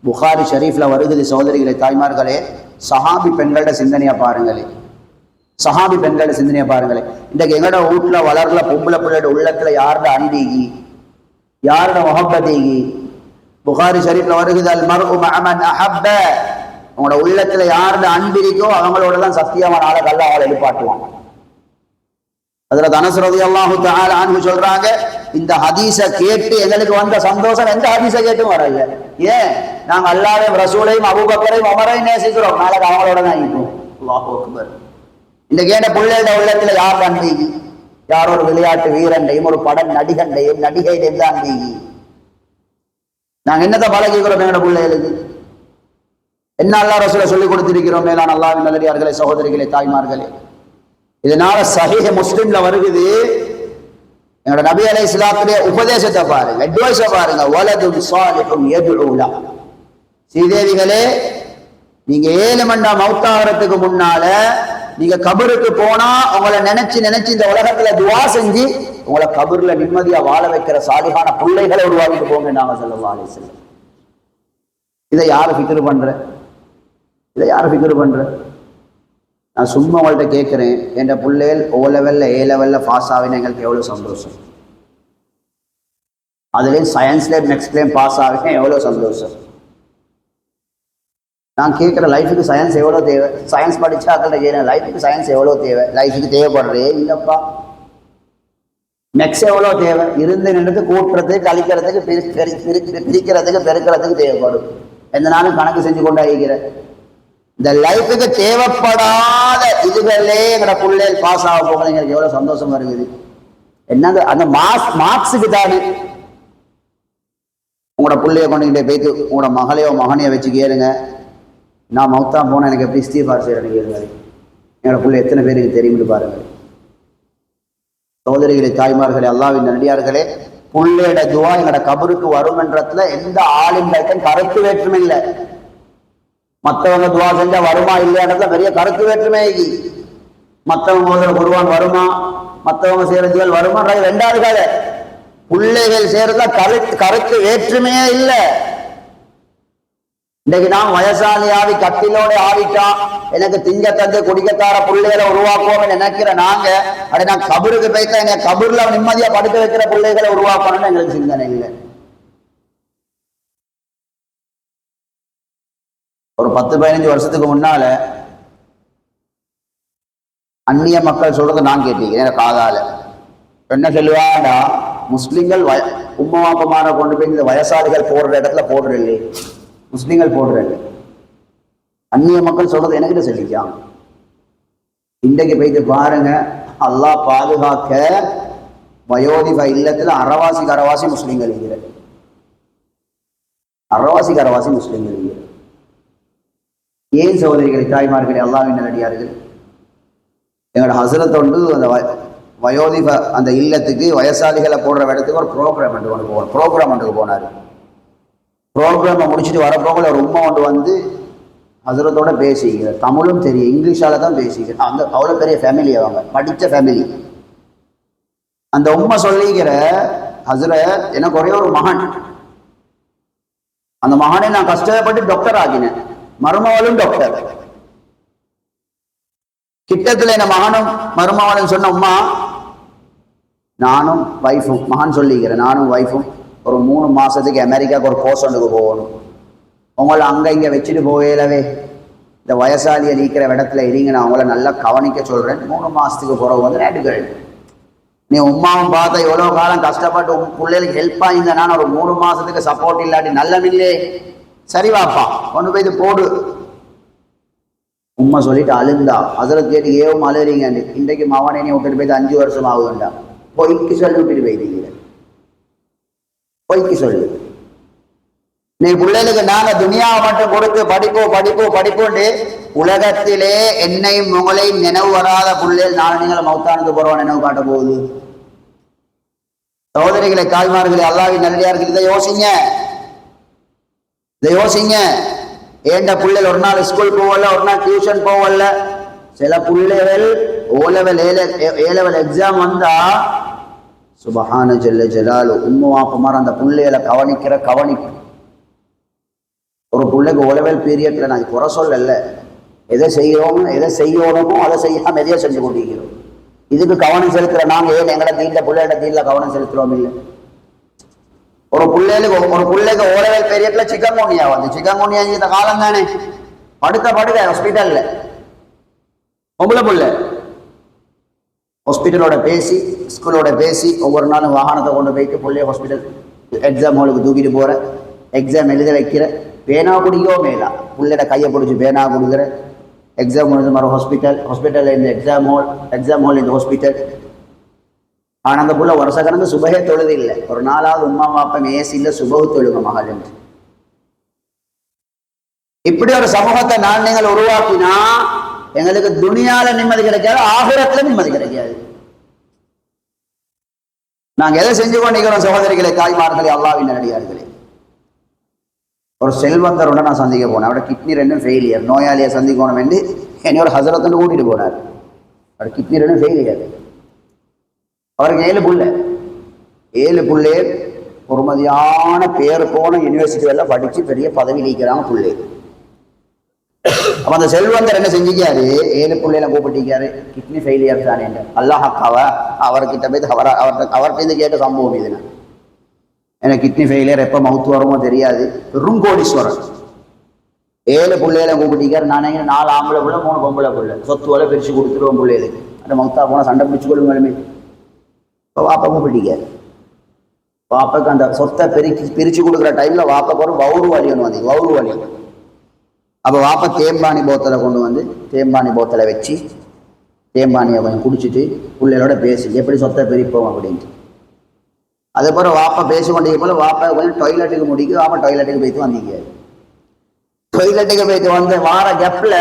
புகாரி ஷரீஃப்ல வருகிறது, சகோதரிகளே, தாய்மார்களே, சஹாபி பெண்களோட சிந்தனையா பாருங்களே, சஹாபி பெண்களோட சிந்தனையா பாருங்களே. இன்றைக்கு எங்களோட வீட்டுல வளர்ல பொம்பளை பிள்ளையோட உள்ளத்துல யாரோட அன்பீகி, யாரோட முஹப்பதீகி? புகாரி ஷரீஃப்ல வருகிறது, அல் மர்உ மஅ மன் அஹப்ப. உங்களோட உள்ளத்துல யாரோட அன்பிரிக்கோ அவங்களோட தான் சத்தியமா நாளைக்கு அல்லாஹ் அவளை எழுப்பாட்டுவான். ஹஜ்ரத் அனஸ் ரலியல்லாஹு தஆலா அன்ஹு சொல்றாங்க, இந்த ஹதீஸை கேட்டு எங்களுக்கு வந்த சந்தோஷம் எந்த ஹதீஸை கேட்டும் வரல. ஏன்? நாங்க அல்லாஹ்வையும் ரசூலையும் அபூபக்கரையும் உமரையும் நேசிக்கிறோம், நாளைக்கு அவங்களோட தான் இருக்கும். அல்லாஹு அக்பர். இந்த கேட்ட பிள்ளையோட உள்ளத்துல யார் அன்பீகி? யார் ஒரு விளையாட்டு வீரண்டையும் ஒரு பட நடிகண்டையும் நடிகையிடையும் தான் அன்பீகி. நாங்க என்னத்தை பழகிக்கிறோம் எங்களோட பிள்ளைகளுக்கு? என்ன அல்லாஹ் ரசூலை சொல்லிக் கொடுத்திருக்கிறோம்? மேலான அல்லாஹ்வின் நல்லடியார்களே, சகோதரிகளே, தாய்மார்களே, இதனால சஹீஹ் முஸ்லிம்ல வருகிறது, எங்களோட நபி அலைஹிஸ்ஸலாத்துடைய உபதேசத்தை பாருங்க, அட்வைஸை பாருங்க. வலதுன் சாலிஹுன் யதுஉ லஹு. ஸ்ரீதேவிகளே, நீங்க 7 மண்டா மௌத்தாகிறதுக்கு முன்னால நீங்க கபருக்கு போனா உங்களை நினைச்சு நினைச்சு இந்த உலகத்துல துவா செஞ்சு உங்களை கபர்ல நிம்மதியா வாழ வைக்கிற சாலிஹான பிள்ளைகளை உருவாக்கிட்டு போங்க நாங்க ஸல்லல்லாஹு அலைஹி வஸல்லம். இதை யாரு ஃபிக்ர் பண்ற? இதை யாரு ஃபிக்ர் பண்ற? நான் சும்மா உங்கள்கிட்ட கேட்கிறேன், என் பிள்ளைகள் O லெவல்ல A லெவல்ல பாஸ் ஆகினா எங்களுக்கு எவ்வளவு சந்தோஷம். அதுலேயும் சயின்ஸ்லேயும் நெக்ஸ்ட்லேயும் பாஸ் ஆகினா எவ்வளவு சந்தோஷம். நான் கேட்குற லைஃபுக்கு சயின்ஸ் எவ்வளோ தேவை? சயின்ஸ் படித்தா கேட்குறேன், லைஃபுக்கு சயின்ஸ் எவ்வளோ தேவை? லைஃபுக்கு தேவைப்படுறே இல்லைப்பா. நெக்ஸ்ட் எவ்வளோ தேவை? இருந்து நின்று கூட்டுறதுக்கு, கழிக்கிறதுக்கு, பிரிக்கிறதுக்கு, பெருக்கிறதுக்கு தேவைப்படும். எந்த நாளும் கணக்கு செஞ்சு கொண்டு ஆகிக்கிறேன். இந்த லைஃபுக்கு தேவைப்படாத இதுகளே எங்களோட பிள்ளைகள் பாஸ் ஆக போகல. எங்களுக்கு எவ்வளோ சந்தோஷமா இருக்குது. என்னங்க அந்த மார்க்ஸுக்கு தானே. உங்களோட பிள்ளைய கொண்டுகிட்டே போயிட்டு உங்களோட மகளையோ மகனையோ வச்சு கேளுங்க, நான் மௌத்தா போனால் எனக்கு எப்படி இஸ்திஃபார் செய்யறேன்னு கேளுங்க. என்னோட பிள்ளை எத்தனை பேருக்கு தெரியும்னு பாருங்க. சகோதரிகளே, தாய்மார்களே, அல்லாஹ்வின் நல்லடியார்களே, புள்ளையோட துவா எங்களோட கபருக்கு வருமன்றதுல எந்த ஆளும் கருத்து வேற்றுமை இல்லை. மற்றவங்க துவா செஞ்சா வருமா இல்லையான்றதுல பெரிய கருத்து வேற்றுமை. மற்றவங்க குருவான் வருமா, மற்றவங்க செய்யறதுகள் வருமானது ரெண்டாவது கதை. பிள்ளைகள் செய்யறதுல கருத்து வேற்றுமையே இல்லை. இன்னைக்கு நான் வயசாலியாவி கட்டிலோட ஆடிட்டா எனக்கு திங்க தந்து குடிக்கத்தார பிள்ளைகளை உருவாக்குவோம் நினைக்கிற நாங்க, அப்படி நான் கபருக்கு போய்த்தா எங்க கபூர்ல நிம்மதியா படுக்க வைக்கிற பிள்ளைகளை உருவாக்கணும்னு எங்களுக்கு சிந்தனை இல்லை. ஒரு 10-15 வருஷத்துக்கு முன்னால அந்நிய மக்கள் சொல்றது நான் கேட்டீங்க காதால. என்ன சொல்லுவாடா, முஸ்லிம்கள் உம்மா அப்பமார கொண்டு போய் இந்த வயசாளிகள் போடுற இடத்துல போடுறல்லே, முஸ்லிம்கள் போடுறல்ல. அந்நிய மக்கள் சொல்றது எனக்கிட்ட சொல்லிக்காங்க. இன்றைக்கு போயிட்டு பாருங்க, அல்லாஹ் பாதுகாக்க வயோதிப இல்லத்துல அறவாசி முஸ்லிம்கள் இருக்கிற, அறவாசி முஸ்லிம்கள் இருக்கிற. ஏன் சகோதரிகளை, தாய்மார்களே, அல்லாஹ்வின் நல்லடியார்கள், எங்களோட ஹசரத் ஒன்று அந்த வயோதிப அந்த இல்லத்துக்கு வயசாளிகளை போடுற இடத்துக்கு ஒரு ப்ரோக்ராம் போனார். ப்ரோக்ராமை முடிச்சுட்டு வரப்போகல ஒரு உம்மா ஒன்று வந்து ஹசரத்தோட பேசிக்கிறேன். தமிழும் தெரியும், இங்கிலீஷால தான் பேசிக்கிறேன். அந்த அவ்வளோ பெரிய ஃபேமிலி, அவங்க படித்த ஃபேமிலி. அந்த உம்மா சொல்லிக்கிற, ஹசரத் எனக்கு ஒரே ஒரு மகன், அந்த மகனை நான் கஷ்டப்பட்டு டாக்டர் ஆகினேன், மருமகளும் டாக்டர். கிட்டத்தில் என்ன மகனும் மருமகளும் சொன்ன உம்மா, நானும் வைஃபும், மகன் சொல்லிக்கிறேன், நானும் வைஃபும் ஒரு 3 மாசத்துக்கு அமெரிக்காவுக்கு ஒரு கோர்ஸ் ஒன்றுக்கு போகணும். உங்களை அங்கே இங்கே வச்சுட்டு போகலவே, இந்த வயசாலியை நீக்கிற இடத்துல இருங்க, நான் அவங்கள நல்லா கவனிக்க சொல்கிறேன். 3 மாதத்துக்கு பிறகு வந்து நேட்டுக்கிறேன். நீ உமாவும் பார்த்தா எவ்வளோ காலம் கஷ்டப்பட்டு பிள்ளைகளுக்கு ஹெல்ப் ஆகியிருந்த, நான் ஒரு 3 மாதத்துக்கு சப்போர்ட் இல்லாட்டி நல்லமில்லே, சரி வாப்பா கொண்டு போய் இது போடு. உம்மா சொல்லிட்டு அழுந்தா. ஹசரத் கேட்டு ஏவும் அழுறீங்க, இன்றைக்கு மவனை நீ விட்டுட்டு போய் 5 வருஷம் ஆகுதுண்டா. பொய்க்கு சொல்லி விட்டுட்டு போயிருக்கீங்க, பொய்க்கு சொல்லு. நீ பிள்ளைகளுக்கு நாங்க துனியாவை மட்டும் கொடுத்து படிப்போண்டு உலகத்திலே என்னையும் உங்களையும் நினைவு வராத பிள்ளைகள் நாலு நீங்களும் மௌத்தானது போறோம் நினைவு காட்ட போகுது. சகோதரிகளை, தாய்மார்களை, அல்லாஹ்வின் நல்லடியார்கள், இதை யோசிங்க. ஏண்ட பிள்ளைகள் ஒரு நாள் ஸ்கூல் போகல, ஒரு நாள் டியூஷன் போகல. சில பிள்ளைகள் ஏ-லெவல் எக்ஸாம் வந்தா சுபஹான ஜல்ல ஜலாலு உம்மு வாப்பமார் அந்த பிள்ளைகளை கவனிக்கிற கவனிப்பு. ஒரு பிள்ளைக்கு ஓலெவல் பீரியட்ல நான் குறை சொல்லல, எதை செய்யணுமோ அதை செய்யாம எதையோ செஞ்சு கொண்டிருக்கிறோம். இதுக்கு கவனம் செலுத்துற நாங்க ஏன் எங்கட தீண்ட பிள்ளையோட தீன்ல கவனம் செலுத்துறோம் இல்லை. ஒரு பிள்ளைக்கு ஓலெவல் பீரியட்ல சிக்கன்குனியா வந்து, சிக்கன்குனியா இந்த காலம் தானே, படுக்க ஹாஸ்பிட்டல்ல பொம்பளை பிள்ளை ஹாஸ்பிட்டலோட பேசி ஸ்கூலோட பேசி ஒவ்வொரு நாளும் வாகனத்தை கொண்டு போயிட்டு பிள்ளைய ஹாஸ்பிட்டல் எக்ஸாம் ஹாலுக்கு தூக்கிட்டு போற, எக்ஸாம் எழுத வைக்கிற, பேனா குடிக்கோ மேலா பிள்ளையோட கையை பிடிச்சி பேனா கொடுக்குற, எக்ஸாம் முடிஞ்ச மாதிரி ஹாஸ்பிட்டல் இந்த எக்ஸாம் ஹால் இந்த ஹாஸ்பிட்டல். ஆனால் அந்த புள்ள வருஷ கணக்கு சுபகே தொழுது இல்லை. ஒரு 4வது உம்மா வாப்பன் ஏசியில் சுபகு தொழுக மகள் என்று. இப்படி ஒரு சமூகத்தை நீங்கள் உருவாக்கினா எங்களுக்கு துனியால நிம்மதி கிடைக்காது, ஆகிரத்துல நிம்மதி கிடைக்காது. நாங்க எதை செஞ்சு கொண்டிருக்கிறோம் சகோதரிகளை, தாய்மார்களே, அல்லாஹ்வின் நல்லடியார்களே. ஒரு செல்வந்தரோட நான் சந்திக்க போனேன். அவரோட கிட்னி 2 ஃபெயிலியர், நோயாளியை சந்திக்கணும் என்று என்னையோட ஹசரத்துன்னு கூட்டிட்டு போனார். அவரோட கிட்னி 2 ஃபெயிலியர். அவருக்கு 7 புள்ளே பொறுமதியான பேர் போன யூனிவர்சிட்டியெல்லாம் படிச்சு பெரிய பதவி நீக்கிறாங்க புள்ளே. அப்ப அந்த செல்வந்தர் என்ன செஞ்சுக்காரு, 7 புள்ளையில கூப்பிட்டிருக்காரு, கிட்னி ஃபெயிலியர் தானே அல்லாஹ் அக்காவா அவர்கிட்ட போய் அவர்கிட்ட கேட்ட சம்பவம் இதுனா, எனக்கு கிட்னி ஃபெயிலியர் எப்போ மவுத்து வருமோ தெரியாது. பெரும் கோடீஸ்வரன், 7 பிள்ளைகளை கூப்பிட்டிக்கார். நான் 4 ஆம்பளை பிள்ளை 3 பொம்பளை பிள்ளை, சொத்து வலை பிரித்து கொடுத்துருவோம் பிள்ளைகளுக்கு. அந்த மௌத்தா போனால் சண்டை பிடிச்சு கொள்ளுங்களுமே. இப்போ வாப்பா கூப்பிட்டிக்கார். வாப்பாக்கு அந்த சொத்தை பிரித்து கொடுக்குற டைமில் வாப்பாக்கு ஒரு வவுறு வலி ஒன்று வந்து, வவுறு வலி. அப்போ வாப்பா தேம்பானி போத்தலை கொண்டு வந்து தேம்பானி போத்தலை வச்சு தேம்பானியை கொஞ்சம் குடிச்சிட்டு பிள்ளைகளோட பேசி எப்படி சொத்தை பிரிப்போம் அப்படின்ட்டு. அதுக்கப்புறம் வாப்பா பேசிக்கொண்டே போல வாப்பா கொஞ்சம் டாய்லெட்டுக்கு முடிக்கு. வாப்பா டாய்லெட்டுக்கு போய்த்து வந்தீங்க. டாய்லெட்டுக்கு போய்த்து வந்து வார கேப்பில்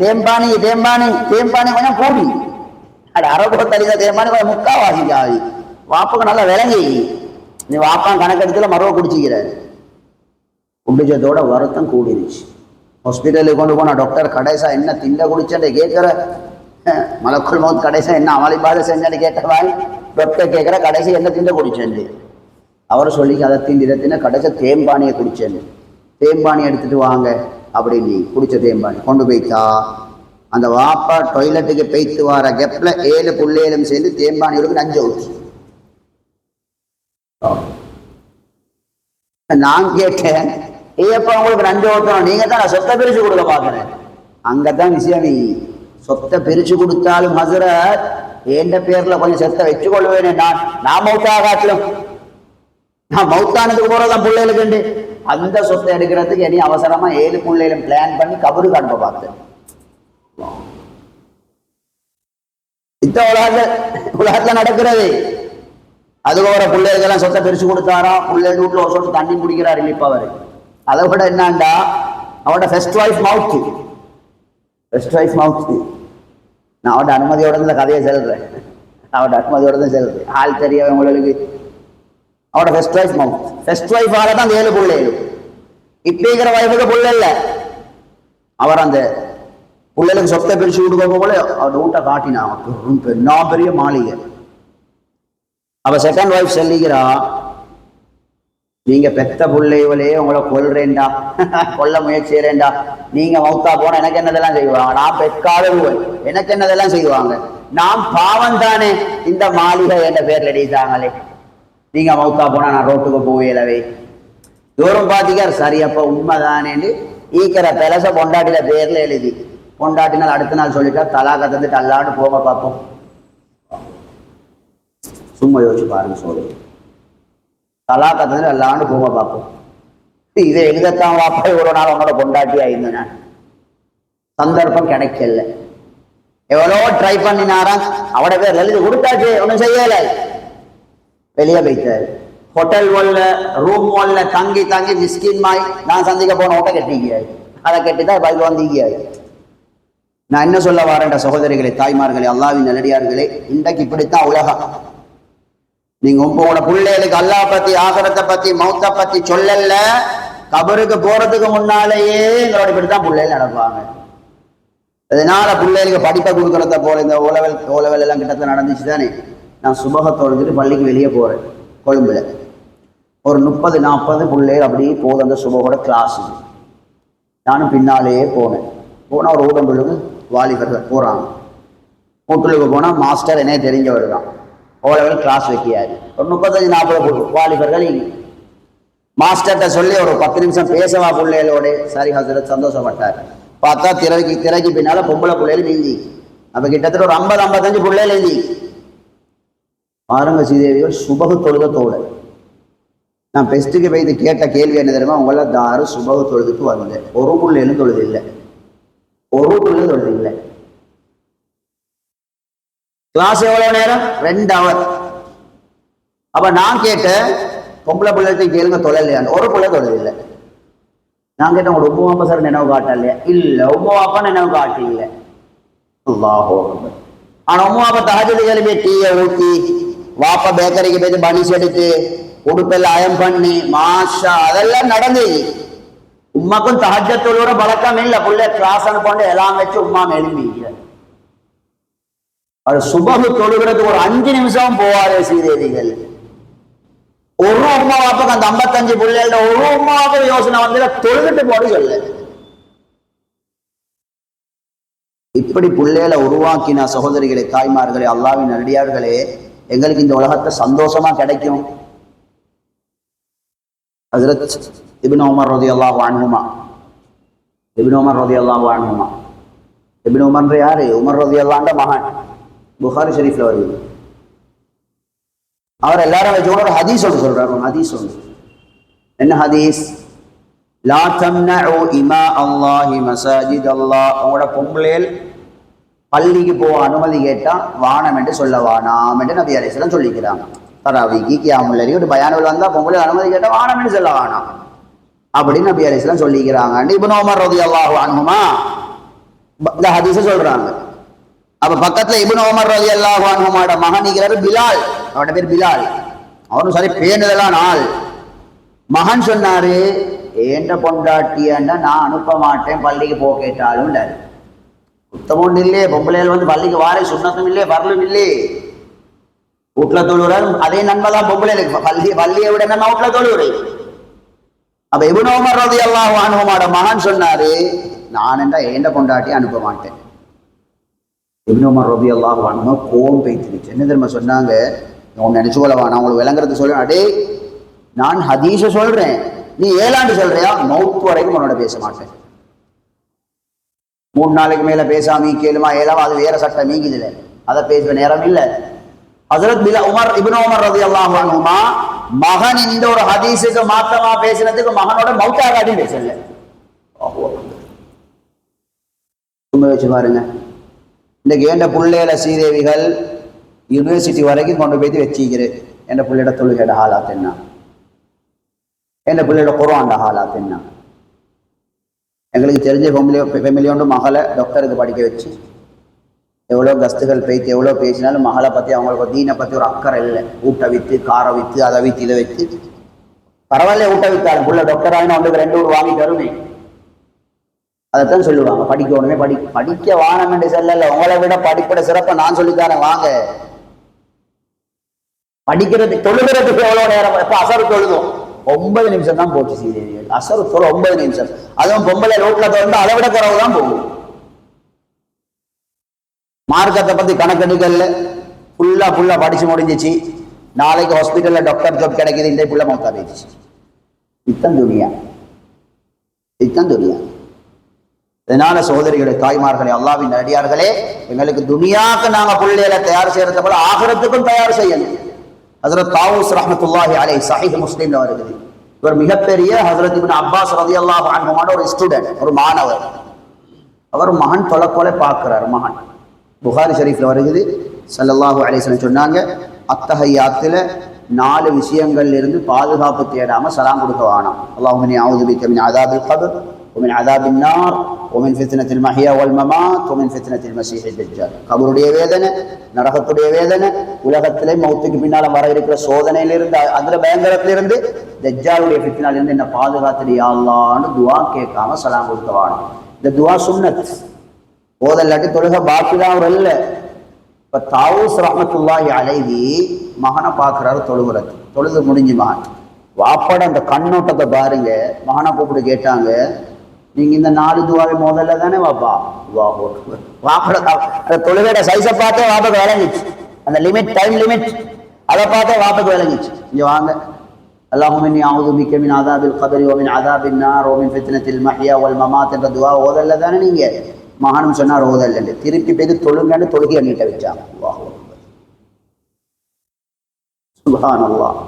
தேம்பானி தேம்பானி தேம்பானி கொஞ்சம் கூடி அது அரபு தலித தேம்பானி கொஞ்சம் முக்காவாசிக்கு ஆகி வாப்பாக்கு நல்லா விளங்கி நீ வாப்பான் கணக்கெடுத்துல மரவை குடிச்சிக்கிறாரு. குடிச்சதோட வருத்தம் கூடிருச்சு. ஹாஸ்பிட்டலுக்கு கொண்டு போன டாக்டர் கடைசா என்ன திண்ட குடிச்சேன்னு கேட்குற, மலக்குள் மௌத் கடைசா என்ன அமளிபாத செஞ்சேன்னு கேட்டவாய் டாக்டர் கேட்குற கடைசி என்ன திண்ட குடிச்சேன். அவர் சொல்லி அதை திண்டின கடைசி தேம்பானியை குடிச்சேன்னு. தேம்பானி எடுத்துட்டு வாங்க அப்படின்னு குடிச்ச தேம்பானி கொண்டு போய்த்தா அந்த வாப்பா டாய்லெட்டுக்கு போய்த்து வர கெப்ல 7 பிள்ளைகளும் சேர்ந்து தேம்பானியோருக்கு நஞ்சு ஊற்றி. நான் கேட்டேன், ஏப்பா உங்களுக்கு நஞ்சு ஊற்றணும், நீங்க தான் சொத்தை பிரிச்சு கொடுக்க பாக்குறேன். அங்கதான் விஷயம். நீ சொத்தை பிரிச்சு கொடுத்தாலும் ஹசரத் எந்த பேர்ல கொஞ்சம் சொத்தை வச்சு கொள்வேனே. நான் மௌத்தா காட்டிலும் நான் மௌத்தானதுக்கு போறதான் பிள்ளைகளுக்கு அந்த சொத்தை எடுக்கிறதுக்கு இனி அவசரமா 7 பிள்ளைகளும் பிளான் பண்ணி கபருக்கு அனுப்ப பார்த்தேன். இந்த உலகத்துல நடக்கிறது. அதுக்கப்புறம் பிள்ளைகளுக்கெல்லாம் சொத்தை பிரிச்சு கொடுத்தாராம். பிள்ளைகள் வீட்டுல ஒரு சொட்டு தண்ணி குடிக்கிறாரு இப்ப அவரு. அதை விட என்னண்டா அவனோட ஃபர்ஸ்ட் வைஃப் மவுத்து. ஃபர்ஸ்ட் வைஃப் மவுத்து. நான் அவட அனுமதியோட இந்த கதையை செல்றேன். அவட அனுமதியோட தான் செல்றேன். ஆள் தெரியவங்களுக்கு அவட ஃபர்ஸ்ட் வைஃப் மவுத். ஃபர்ஸ்ட் வைஃபால தான் அந்த 7 பிள்ளைகள். இப்ப இருக்கிற வைஃபுக்கு புள்ள இல்லை. அவர் அந்த பிள்ளைகளுக்கு சொத்தை பிரிச்சு கொடுக்க போல அவர் வீட்டை காட்டினா பெரிய மாளிகை. அவ செகண்ட் வைஃப் சொல்லிக்கிறா, நீங்க பெத்த பிள்ளைகளே உங்களை கொல்றேன்டா, கொல்ல முயற்சி செய்யறேன்டா. நீங்க மௌத்தா போனா எனக்கு என்னதெல்லாம் செய்வாங்க, நான் பெக்காத எனக்கு என்னதெல்லாம் செய்வாங்க, நான் பாவம் தானே, இந்த மாளிகை என்ற பேர்ல எழுதிட்டாங்களே, நீங்க மௌத்தா போனா நான் ரோட்டுக்கு போயிடவே. தூரம் பாத்திக்கார். சரி அப்ப உண்மைதானேன்னு ஈக்கிற பெலச பொண்டாட்டில பேர்ல எழுதி பொண்டாட்டினால் அடுத்த நாள் சொல்லிட்டா தலாக தந்துட்டு அல்லாண்டு போக பார்ப்போம். சும்மா யோசிச்சு பாருங்க சோதரி. தலாக தந்துட்டு அல்லாண்டு போக பார்ப்போம். இதை எழுதத்தான் வாப்பா ஒரு நாள் உன்னோட பொண்டாட்டி ஆயிருந்தேன். நான் சந்தர்ப்பம் கிடைக்கல. எவ்வளோ ட்ரை பண்ணினாராம். அவட பேர் எழுதி கொடுத்தாச்சு, ஒன்றும் செய்யலை. வெளியே போய்த்தாரு. ஹோட்டல் ஒல்ல ரூம் ஒல்ல தங்கி தங்கி மிஸ்கின் மாய் நான் சந்திக்க போன ஓட்ட கட்டிக்காரு. அதை கட்டிதான் பைக் வந்திக்காரு. நான் என்ன சொல்ல வரேன் சகோதரிகளே, தாய்மார்களே, அல்லாஹ்வின் நல்லடியார்களே, இன்றைக்கு இப்படித்தான் உலகம். நீங்க உங்களோட பிள்ளைகளுக்கு அல்லாஹ் பத்தி ஆகரத்தை பத்தி மௌத்த பத்தி சொல்லல, கபருக்கு போறதுக்கு முன்னாலேயே எங்களோட இப்படித்தான் பிள்ளைகள் நடப்பாங்க. அதனால பிள்ளைகளுக்கு படிப்பை கொடுக்கறத போல இந்த ஓலவல் எல்லாம் கிட்டத்தட்ட நடந்துச்சு தானே. நான் சுபகத்தோடு பள்ளிக்கு வெளியே போறேன். கொழும்புல ஒரு 30-40 பிள்ளைகள் அப்படியே போதும் அந்த சுபகோட கிளாஸ். நானும் பின்னாலேயே போனேன். போனா ஒரு ஊடம்புக்கு வாலிபர்கள் போறாங்க. வீட்டுக்கு போனா மாஸ்டர் என்னே தெரிஞ்சவர் தான். ஓலவல் கிளாஸ் வைக்காரு. ஒரு 35-40 வாலிபர்கள் மாஸ்டர்கிட்ட சொல்லி ஒரு 10 நிமிஷம் பேசவா பிள்ளைகளோட. சரி ஹசரத் சந்தோஷப்பட்டார். பார்த்தா திரைக்கு பின்னால பொம்பளை பிள்ளைகள் நீந்தி. அப்ப கிட்டத்தட்ட ஒரு 50-55 பிள்ளைகள் நீந்தி. பாருங்க ஸ்ரீதேவிகள் சுபகு தொழுதத்தோடு. நான் பெஸ்ட்டுக்கு போய் இது கேட்ட கேள்வி என்ன தெரியுமா, உங்கள தாரு சுபகு தொழுதுக்கு வந்தேன். ஒரு பிள்ளைகளும் தொழுது இல்லை, ஒரு பிள்ளை தொழுது இல்லை. கிளாஸ் எவ்வளவு நேரம்? 2 hour. அப்ப நான் கேட்டேன், பொம்பளை பிள்ளைக்கு கேளுங்க தொழலையான்னு. ஒரு பிள்ளை தொழுது இல்லை. நான் கேட்டேன், உங்களோட உப்பு வாப்பா சார் நினைவு காட்ட இல்லையா? இல்லை, உப்பு வாப்பா நினைவு காட்டி இல்லை. அல்லாஹோ. ஆனா உப்பு வாப்பா தஹஜ்ஜுத் எழுப்பி டீயை ஊற்றி வாப்பா பேக்கரிக்கு போய் பனிஸ் எடுத்து உடுப்பெல்லாம் அயம் பண்ணி மாஷா அதெல்லாம் நடந்து. உமாக்கும் தஹஜ்ஜுத் தொழுகிற பழக்கம் இல்லை. பிள்ளை கிளாஸ் அனுப்பாண்டு எல்லாம் வச்சு உமா எழுப்பி அது சுபகு தொழுகிறதுக்கு ஒரு 5 நிமிஷம் போவாரு ஸ்ரீதேவிகள். ஒரு உமா வாப்புக்கு அந்த 55 பிள்ளைகள ஒரு உமா வாப்பு யோசனை வந்து தொழுகிட்டு போட சொல்ல. இப்படி பிள்ளைகளை உருவாக்கின சகோதரிகளே, தாய்மார்களே, அல்லாஹ்வின் நல்லடியார்களே, எங்களுக்கு இந்த உலகத்தை சந்தோஷமா கிடைக்கும். ஹஜ்ரத் இப்னு உமர் ரலியல்லாஹு அன்ஹுமா இப்னு உமர் ரலியல்லாஹு அன்ஹுமா. இப்னு உமர் யாரு? உமர் ரலியல்லாஹு மகன். புகாரி ஷரீஃப்ல வருது. அவர் எல்லாரும் வச்சு ஒரு ஹதீஸ் ஒன்று சொல்றாரு. ஹதீஸ் ஒன்று என்ன ஹதீஸ்? லா தம்னஉ இமா அல்லாஹி மசாஜித் அல்லாஹ். உங்களோட பொம்பளையில் பள்ளிக்கு போக அனுமதி கேட்டா வானம் என்று சொல்ல வானாம் என்று நபி அலைஹிஸ்ஸலாம் சொல்லிக்கிறாங்க. தராவிக்கு கியாமுல் லைல் ஒரு பயானுல் வந்தா பொம்பளை அனுமதி கேட்டா வானம் என்று சொல்ல வானாம் அப்படின்னு நபி அலைஹிஸ்ஸலாம் சொல்லிக்கிறாங்க. இப்னு உமர் ரலியல்லாஹு அன்ஹுமா இந்த ஹதீஸை சொல்றாங்க. அப்ப பக்கத்துல இப்னு உமர் ரலியல்லாஹு அன்ஹுமாட மகன் இருக்கிறாரு பிலால். அவரோட பேர் பிலால். அவரும் சரி பேணுதலான ஆள். மகன் சொன்னாரு, ஏண்ட பொண்டாட்டியன்னா நான் அனுப்ப மாட்டேன் பள்ளிக்கு போக கேட்டாலும் குத்தமுண்டு இல்லையே, பொம்பளைகள் வந்து பள்ளிக்கு வார சுண்ணத்தும் இல்லையே, பரலும் இல்லையே, வீட்டுல தொழுறாரு. அதே நன்மைதான் பொம்பளைகளுக்கு. பள்ளியை விட நம்ம வீட்டுல தொழுவுரை. அப்ப இப்னு உமர் ரலியல்லாஹு அன்ஹுமாட மகன் சொன்னாரு, நான் என்றா ஏண்ட பொண்டாட்டி அனுப்ப மாட்டேன். இப்னு உமர் ரலியல்லாஹு அன்ஹு கோபம் பேய்த்துருச்சு. என்ன தெரியுமா சொன்னாங்க? உன் நினைச்சு கொள்ளவா, நான் உங்களுக்கு விளங்குறது சொல்றேன். அடே நான் ஹதீஸ சொல்றேன், நீ ஏழாண்டு சொல்றியா? மௌத்து வரைக்கும் உன்னோட பேச மாட்டேன். 3 நாளைக்கு மேல பேசாம கேளுமா ஏழாம், அது வேற சட்டம் நீங்குதுல, அதை பேசுற நேரம் இல்ல. ஹஜ்ரத் இப்னு உமர் ரலியல்லாஹு அன்ஹுமா மகன் இந்த ஒரு ஹதீஸுக்கு மாத்தமா பேசினதுக்கு மகனோட மௌத்தாகாட்டி பேசல. வச்சு பாருங்க. இன்னைக்கு ஏண்ட பிள்ளையில ஸ்ரீதேவிகள் யூனிவர்சிட்டி வரைக்கும் கொண்டு போய் வச்சுக்கிறேன். என் பிள்ளையோட தொழுகையோட ஹாலாத் என்ன, என் பிள்ளையோட குர்ஆன் ஹாலாத் என்ன. எங்களுக்கு தெரிஞ்ச ஃபேமிலியோண்டு மகளை டாக்டருக்கு படிக்க வச்சு எவ்வளோ கஸ்துகள் பேசி எவ்வளோ பேசினாலும் மகளை பற்றி அவங்களுக்கு தீனை பற்றி ஒரு அக்கறை இல்லை. ஊட்ட விற்று காரை விற்று அதை விற்று இதை வச்சு பரவாயில்ல ஊட்ட விற்றாலும் புள்ள டாக்டர் ஆகினா அவங்களுக்கு 2 ஊர் வாங்கி தருமே. அதைத்தான் சொல்லுவாங்க, படிக்கணுமே படிக்க வானம் என்று சொல்லல. உங்களை விட படிப்பட சிறப்பை நான் சொல்லித்தாரேன் வாங்க. படிக்கிறது தொழுகிறதுக்கு எவ்வளோ நேரம்? இப்போ அசரு தொழுதும் 9 நிமிஷம் தான் போச்சு சீதேவிகள். அசரு தொழு 9 நிமிஷம். அதுவும் பொம்பளை ரோட்ல திறந்து அதை விட குறவு தான் போகும். மார்க்கத்தை பத்தி கணக்கெடுக்கல, ஃபுல்லா படிச்சு முடிஞ்சிச்சு. நாளைக்கு ஹாஸ்பிட்டல்ல டாக்டர் ஜாப் கிடைக்குது, இந்த புள்ள மௌத்தா போயிடுச்சு. இத்தன் துனியா. இதனால சகோதரிகளே, தாய்மார்களே, அல்லாஹ்வின் அடியார்களே, எங்களுக்கு துனியாக்கு நாங்க பிள்ளைகளை தயார் செய்யறத போல ஆகிரத்துக்கும் தயார் செய்யணும். ஹஜ்ரத் தாவூஸ் ரஹ்மத்துல்லாஹி அலைஹி சஹீஹ் முஸ்லிம்ல வருகிறது. இவர் மிகப்பெரிய ஹஜ்ரத் இப்னு அப்பாஸ் ரலியல்லாஹு அன்ஹுமான ஒரு ஸ்டூடெண்ட், ஒரு மாணவர். அவர் மகன் தொலைக்கொலை பார்க்கிறார். மகன் புகாரி ஷரீஃப்ல வருகிறது. ஸல்லல்லாஹு அலைஹி வஸல்லம் சொன்னாங்க, அத்தஹியாத்துல 4 விஷயங்கள்ல இருந்து பாதுகாப்பு தேடாம சலாம் கொடுக்க வேணாம். அல்லாஹும்ம இன்னி அஊது பிக மின் அஸாபில் கப்ர் ومن عذاب النار ومن فتنة المحيا والممات ومن فتنة المسيح الدجال. கபருடைய வேதனை, நரகத்துடைய வேதனை, உலகத்திலே மௌத்துக்கு பின்னால வர இருக்கிற சோதனையிலிருந்து, அதுல பயங்கரத்திலிருந்து, தஜ்ஜாலுடைய ஃபித்னாலிருந்து என்ன பாதுகாத்துடு யா அல்லாஹ்னு துஆ கேட்காம சலாம் கொடுக்க வேணாம். இந்த துஆ சுன்னத். ஓதல்லாட்டி தொழுக பாக்கிதான் அவர் இல்ல. இப்ப தாவூஸ் ரஹ்மத்துல்லாஹி அலைஹி மகனை பார்க்கிறாரு தொழுகிறது. தொழுது முடிஞ்சு மகன் வாப்பட அந்த கண்ணோட்டத்தை பாருங்க. மகனை கூப்பிட்டு கேட்டாங்க, நீங்க இந்த 4 துவாவை முதல்ல தானே வாப்பா? வாப்பட அந்த தொழுகையோட சைஸை பார்த்தே வாப்பக்கு விளங்கிச்சு. அந்த லிமிட், டைம் லிமிட், அதை பார்த்தே வாப்பக்கு விளங்கிச்சு. இங்க வாங்க, அல்லாஹும்ம இன்னி அஊது பிக மின் அஸாபில் கப்ரி வ மின் அஸாபின் நார் வ மின் ஃபித்னத்தில் மஹ்யா வல் மமாத் என்ற துவா ஓதல்ல தானே நீங்க? மகனும் சொன்னார் ஓதல்ல. திருப்பி போய் தொழுங்கன்னு தொழுகை நீட்ட வச்சாங்க. சுப்ஹானல்லாஹ்.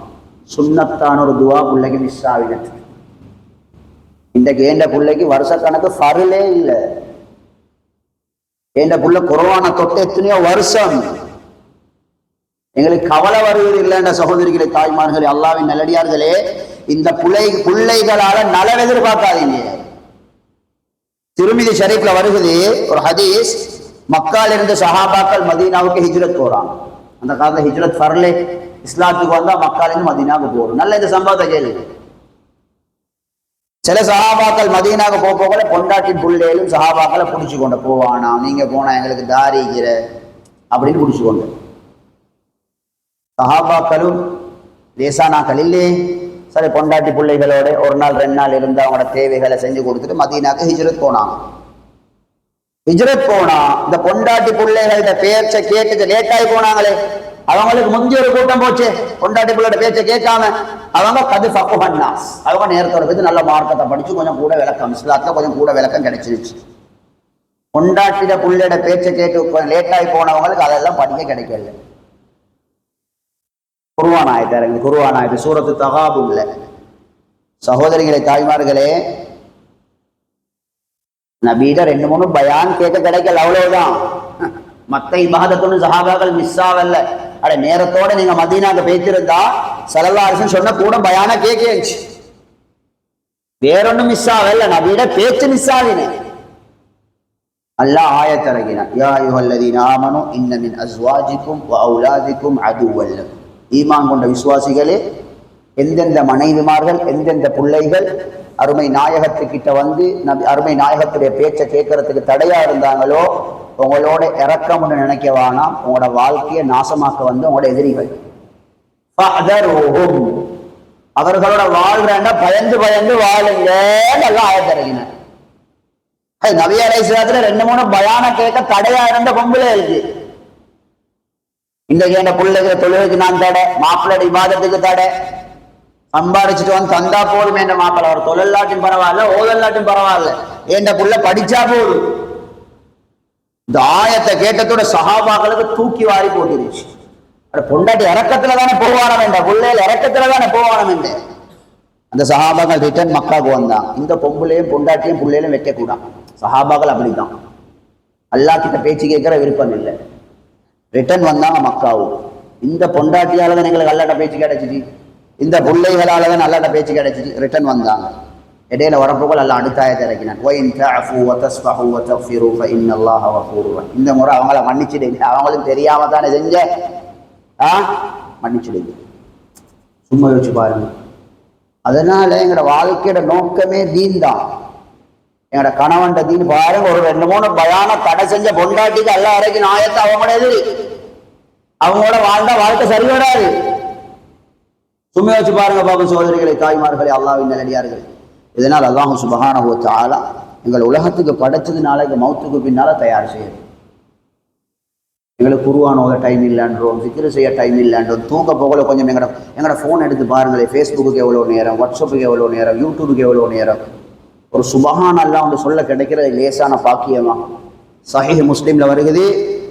சுன்னத்தான ஒரு துவா பிள்ளைக்கு மிஸ் ஆகினது. இன்றைக்கு ஏண்ட பிள்ளைக்கு வருஷக்கணக்கு ஃபர்லே இல்லை. ஏண்ட பிள்ளை குர்ஆன தொட்டு எத்தனையோ வருஷம். எங்களுக்கு கவலை வருவது இல்லைன்ற சகோதரிகளே, தாய்மார்களே, அல்லாஹ்வின் நல்லடியார்களே, இந்த பிள்ளைகளால நலவு எதிர்பார்க்காதீங்க. திருமிதி ஷரீஃப்ல வருகிறது ஒரு ஹதீஸ். மக்கால இருந்து சஹாபாக்கள் மதீனாவுக்கு ஹிஜ்ரத் போறாங்க. அந்த காலத்துல ஹிஜ்ரத் ஃபர்லே. இஸ்லாத்துக்கு வந்தா மக்கால இருந்து மதீனாவுக்கு போறோம். நல்ல இந்த சம்பவத்தை கேளுங்க. சில சஹாபாக்கள் மதீனாவுக்கு போக பொண்டாட்டின் புள்ளையிலும் சஹாபாக்களை பிடிச்சு கொண்டு போவானா, நீங்க போனா எங்களுக்கு தாரிக்கிற அப்படின்னு பிடிச்சு கொண்டு. சஹாபாக்களும் லேசானாக்கள் இல்லையே. சரி, பொண்டாட்டி பிள்ளைகளோட 1 நாள் 2 நாள் இருந்து அவங்களோட தேவைகளை செஞ்சு கொடுத்துட்டு மதீனாவுக்கு ஹிஜ்ரத் போனாங்க. ஹிஜ்ரத் போனா இந்த பொண்டாட்டி பிள்ளைகளோட பேச்சை கேட்டுட்டு லேட்டாகி போனாங்களே. அவங்களுக்கு முந்தைய ஒரு கூட்டம் போச்சு, பொண்டாட்டி பிள்ளோட பேச்சை கேட்காம. அவங்க கது ஃபக்குஹன்னாஸ், அவங்க நேரத்தோட பேச்சு நல்ல மார்க்கத்தை படிச்சு கொஞ்சம் கூட விளக்கம், இஸ்லாத்துல கொஞ்சம் கூட விளக்கம் கிடைச்சிருச்சு. பொண்டாட்டிட புள்ளையோட பேச்சை கேட்டு கொஞ்சம் லேட்டாகி போனவங்களுக்கு அதெல்லாம் படிக்க கிடைக்கல. குர்ஆன் ஆயத்து இறங்குது, குர்ஆன் ஆயத்து சூரத்து தகாபுல்ல. சகோதரிகளே தாய்மார்களே, நபீட 2-3 பயான் கேட்க கிடைக்கல, அவ்வளவுதான். மத்த இபாதத்துன்னு சஹாபாக்கள் மிஸ் ஆகல. அட நேரத்தோட நீங்க மதீனாக்கு பேசிருந்தா ஸல்லல்லாஹு அலைஹி வஸல்லம் சொன்ன கூட பயானா கேட்கச்சு, வேறொன்னும் மிஸ் ஆகல, நபீட பேச்சு மிஸ் ஆகின. அல்லாஹ் ஆயத் இறக்கினான், யா அய்யுஹல்லதீன ஆமனு இன்ன மின் அஸ்வாஜிக்கும் வ அவுலாதிக்கும் அதுவல் லக்கும். ஈமான் கொண்ட விசுவாசிகளே, எந்தெந்த மனைவிமார்கள் எந்தெந்த பிள்ளைகள் அருமை நாயகத்துக்கிட்ட வந்து அருமை நாயகத்துடைய பேச்சை கேட்கறதுக்கு தடையா இருந்தாங்களோ உங்களோட இறக்கம்னு நினைக்க வேணாம், உங்களோட வாழ்க்கையை நாசமாக்க வந்து உங்களோட எதிரிகள். அவர்களோட வாழ்றேன்னா பயந்து பயந்து வாழுங்க. எல்லாம் ஆயத்தரகினார். நபி அலைஹிஸ்ஸலாத்துல 2-3 பயான கேட்க தடையா இருந்த பொம்பளை இருக்கு. இன்றைக்கு என் பிள்ளைகிற தொழுகைக்கு நான் தடை, மாப்பிள்ளை இபாதத்துக்கு தடை, சம்பாதிச்சுட்டு வந்து தந்தா போதும் என்ற மாப்பிள்ளை, அவர் தொழிலாட்டும் பரவாயில்ல ஓதல்லாட்டும் பரவாயில்ல, என் புள்ள படிச்சா போதும். இந்த ஆயத்தை கேட்டதோட சஹாபாக்களுக்கு தூக்கி வாரி போட்டுருச்சு. பொண்டாட்டி இறக்கத்துல தானே போவானம் என்ற, பிள்ளைகள் இறக்கத்துல தானே போவானம் என்ற அந்த சஹாபாக்கள் ரிட்டர்ன் மக்காவுக்கு வந்தாங்க. இந்த பொம்பளையும் பொண்டாட்டியும் பிள்ளைகளும் வைக்கக்கூடாது. சஹாபாக்கள் அப்படித்தான், அல்லாஹ் கிட்ட பேச்சு கேட்கிற விருப்பம் இல்லை. ரிட்டர்ன் வந்தாங்க மக்காவுக்கு. இந்த பொண்டாட்டியால தான் எங்களுக்கு அல்லாட்ட பேச்சு கிடைச்சிச்சு, இந்த பிள்ளைகளால தான் அல்லாட்ட பேச்சு கிடைச்சிச்சு. ரிட்டர்ன் வந்தாங்க. இடையில வரப்போகள் அல்ல அடுத்தாயத்தை இறக்கினான், இந்த முறை அவங்கள மன்னிச்சிடுங்க, அவங்களும் தெரியாம தானே செஞ்ச, மன்னிச்சிடுங்க. சும்மா யோசிச்சு பாருங்க. அதனால எங்களோட வாழ்க்கையோட நோக்கமே தீன் தான். எங்களோட கணவன் தீன் பாருங்க. ஒரு 2-3 பயான தடை செஞ்ச பொண்டாட்டிக்கு எல்லாம் இறக்கின ஆயத்தை அவங்களோட எதிரி, அவங்களோட வாழ்ந்தா வாழ்க்கை சரி வராது. சும்மா யோசிச்சு பாருங்க பாபு சோதரிகளை தாய்மார்களை அல்லாஹ்வின் நல்லடியார்கள். இதனால் அல்லாஹ் சுப்ஹானஹு வ தஆலா எங்களை உலகத்துக்கு படைச்சதுனால எங்கள் மௌத்துக்கு பின்னால தயார் செய்யணும். எங்களுக்கு குர்ஆன் ஓத டைம் இல்லைன்றோம், சிக்ரு செய்ய டைம் இல்லைன்றோம், தூங்க போகல கொஞ்சம் எங்களோட ஃபோன் எடுத்து பாருங்களேன், ஃபேஸ்புக்கு எவ்வளோ நேரம், வாட்ஸ்அப்புக்கு எவ்வளோ நேரம், யூடியூபுக்கு எவ்வளோ நேரம். ஒரு சுபஹான் அல்லாஹ் ஒன்று சொல்ல கிடைக்கிறது லேசான பாக்கியமா. சஹீஹ் முஸ்லிம்ல வருகிறது,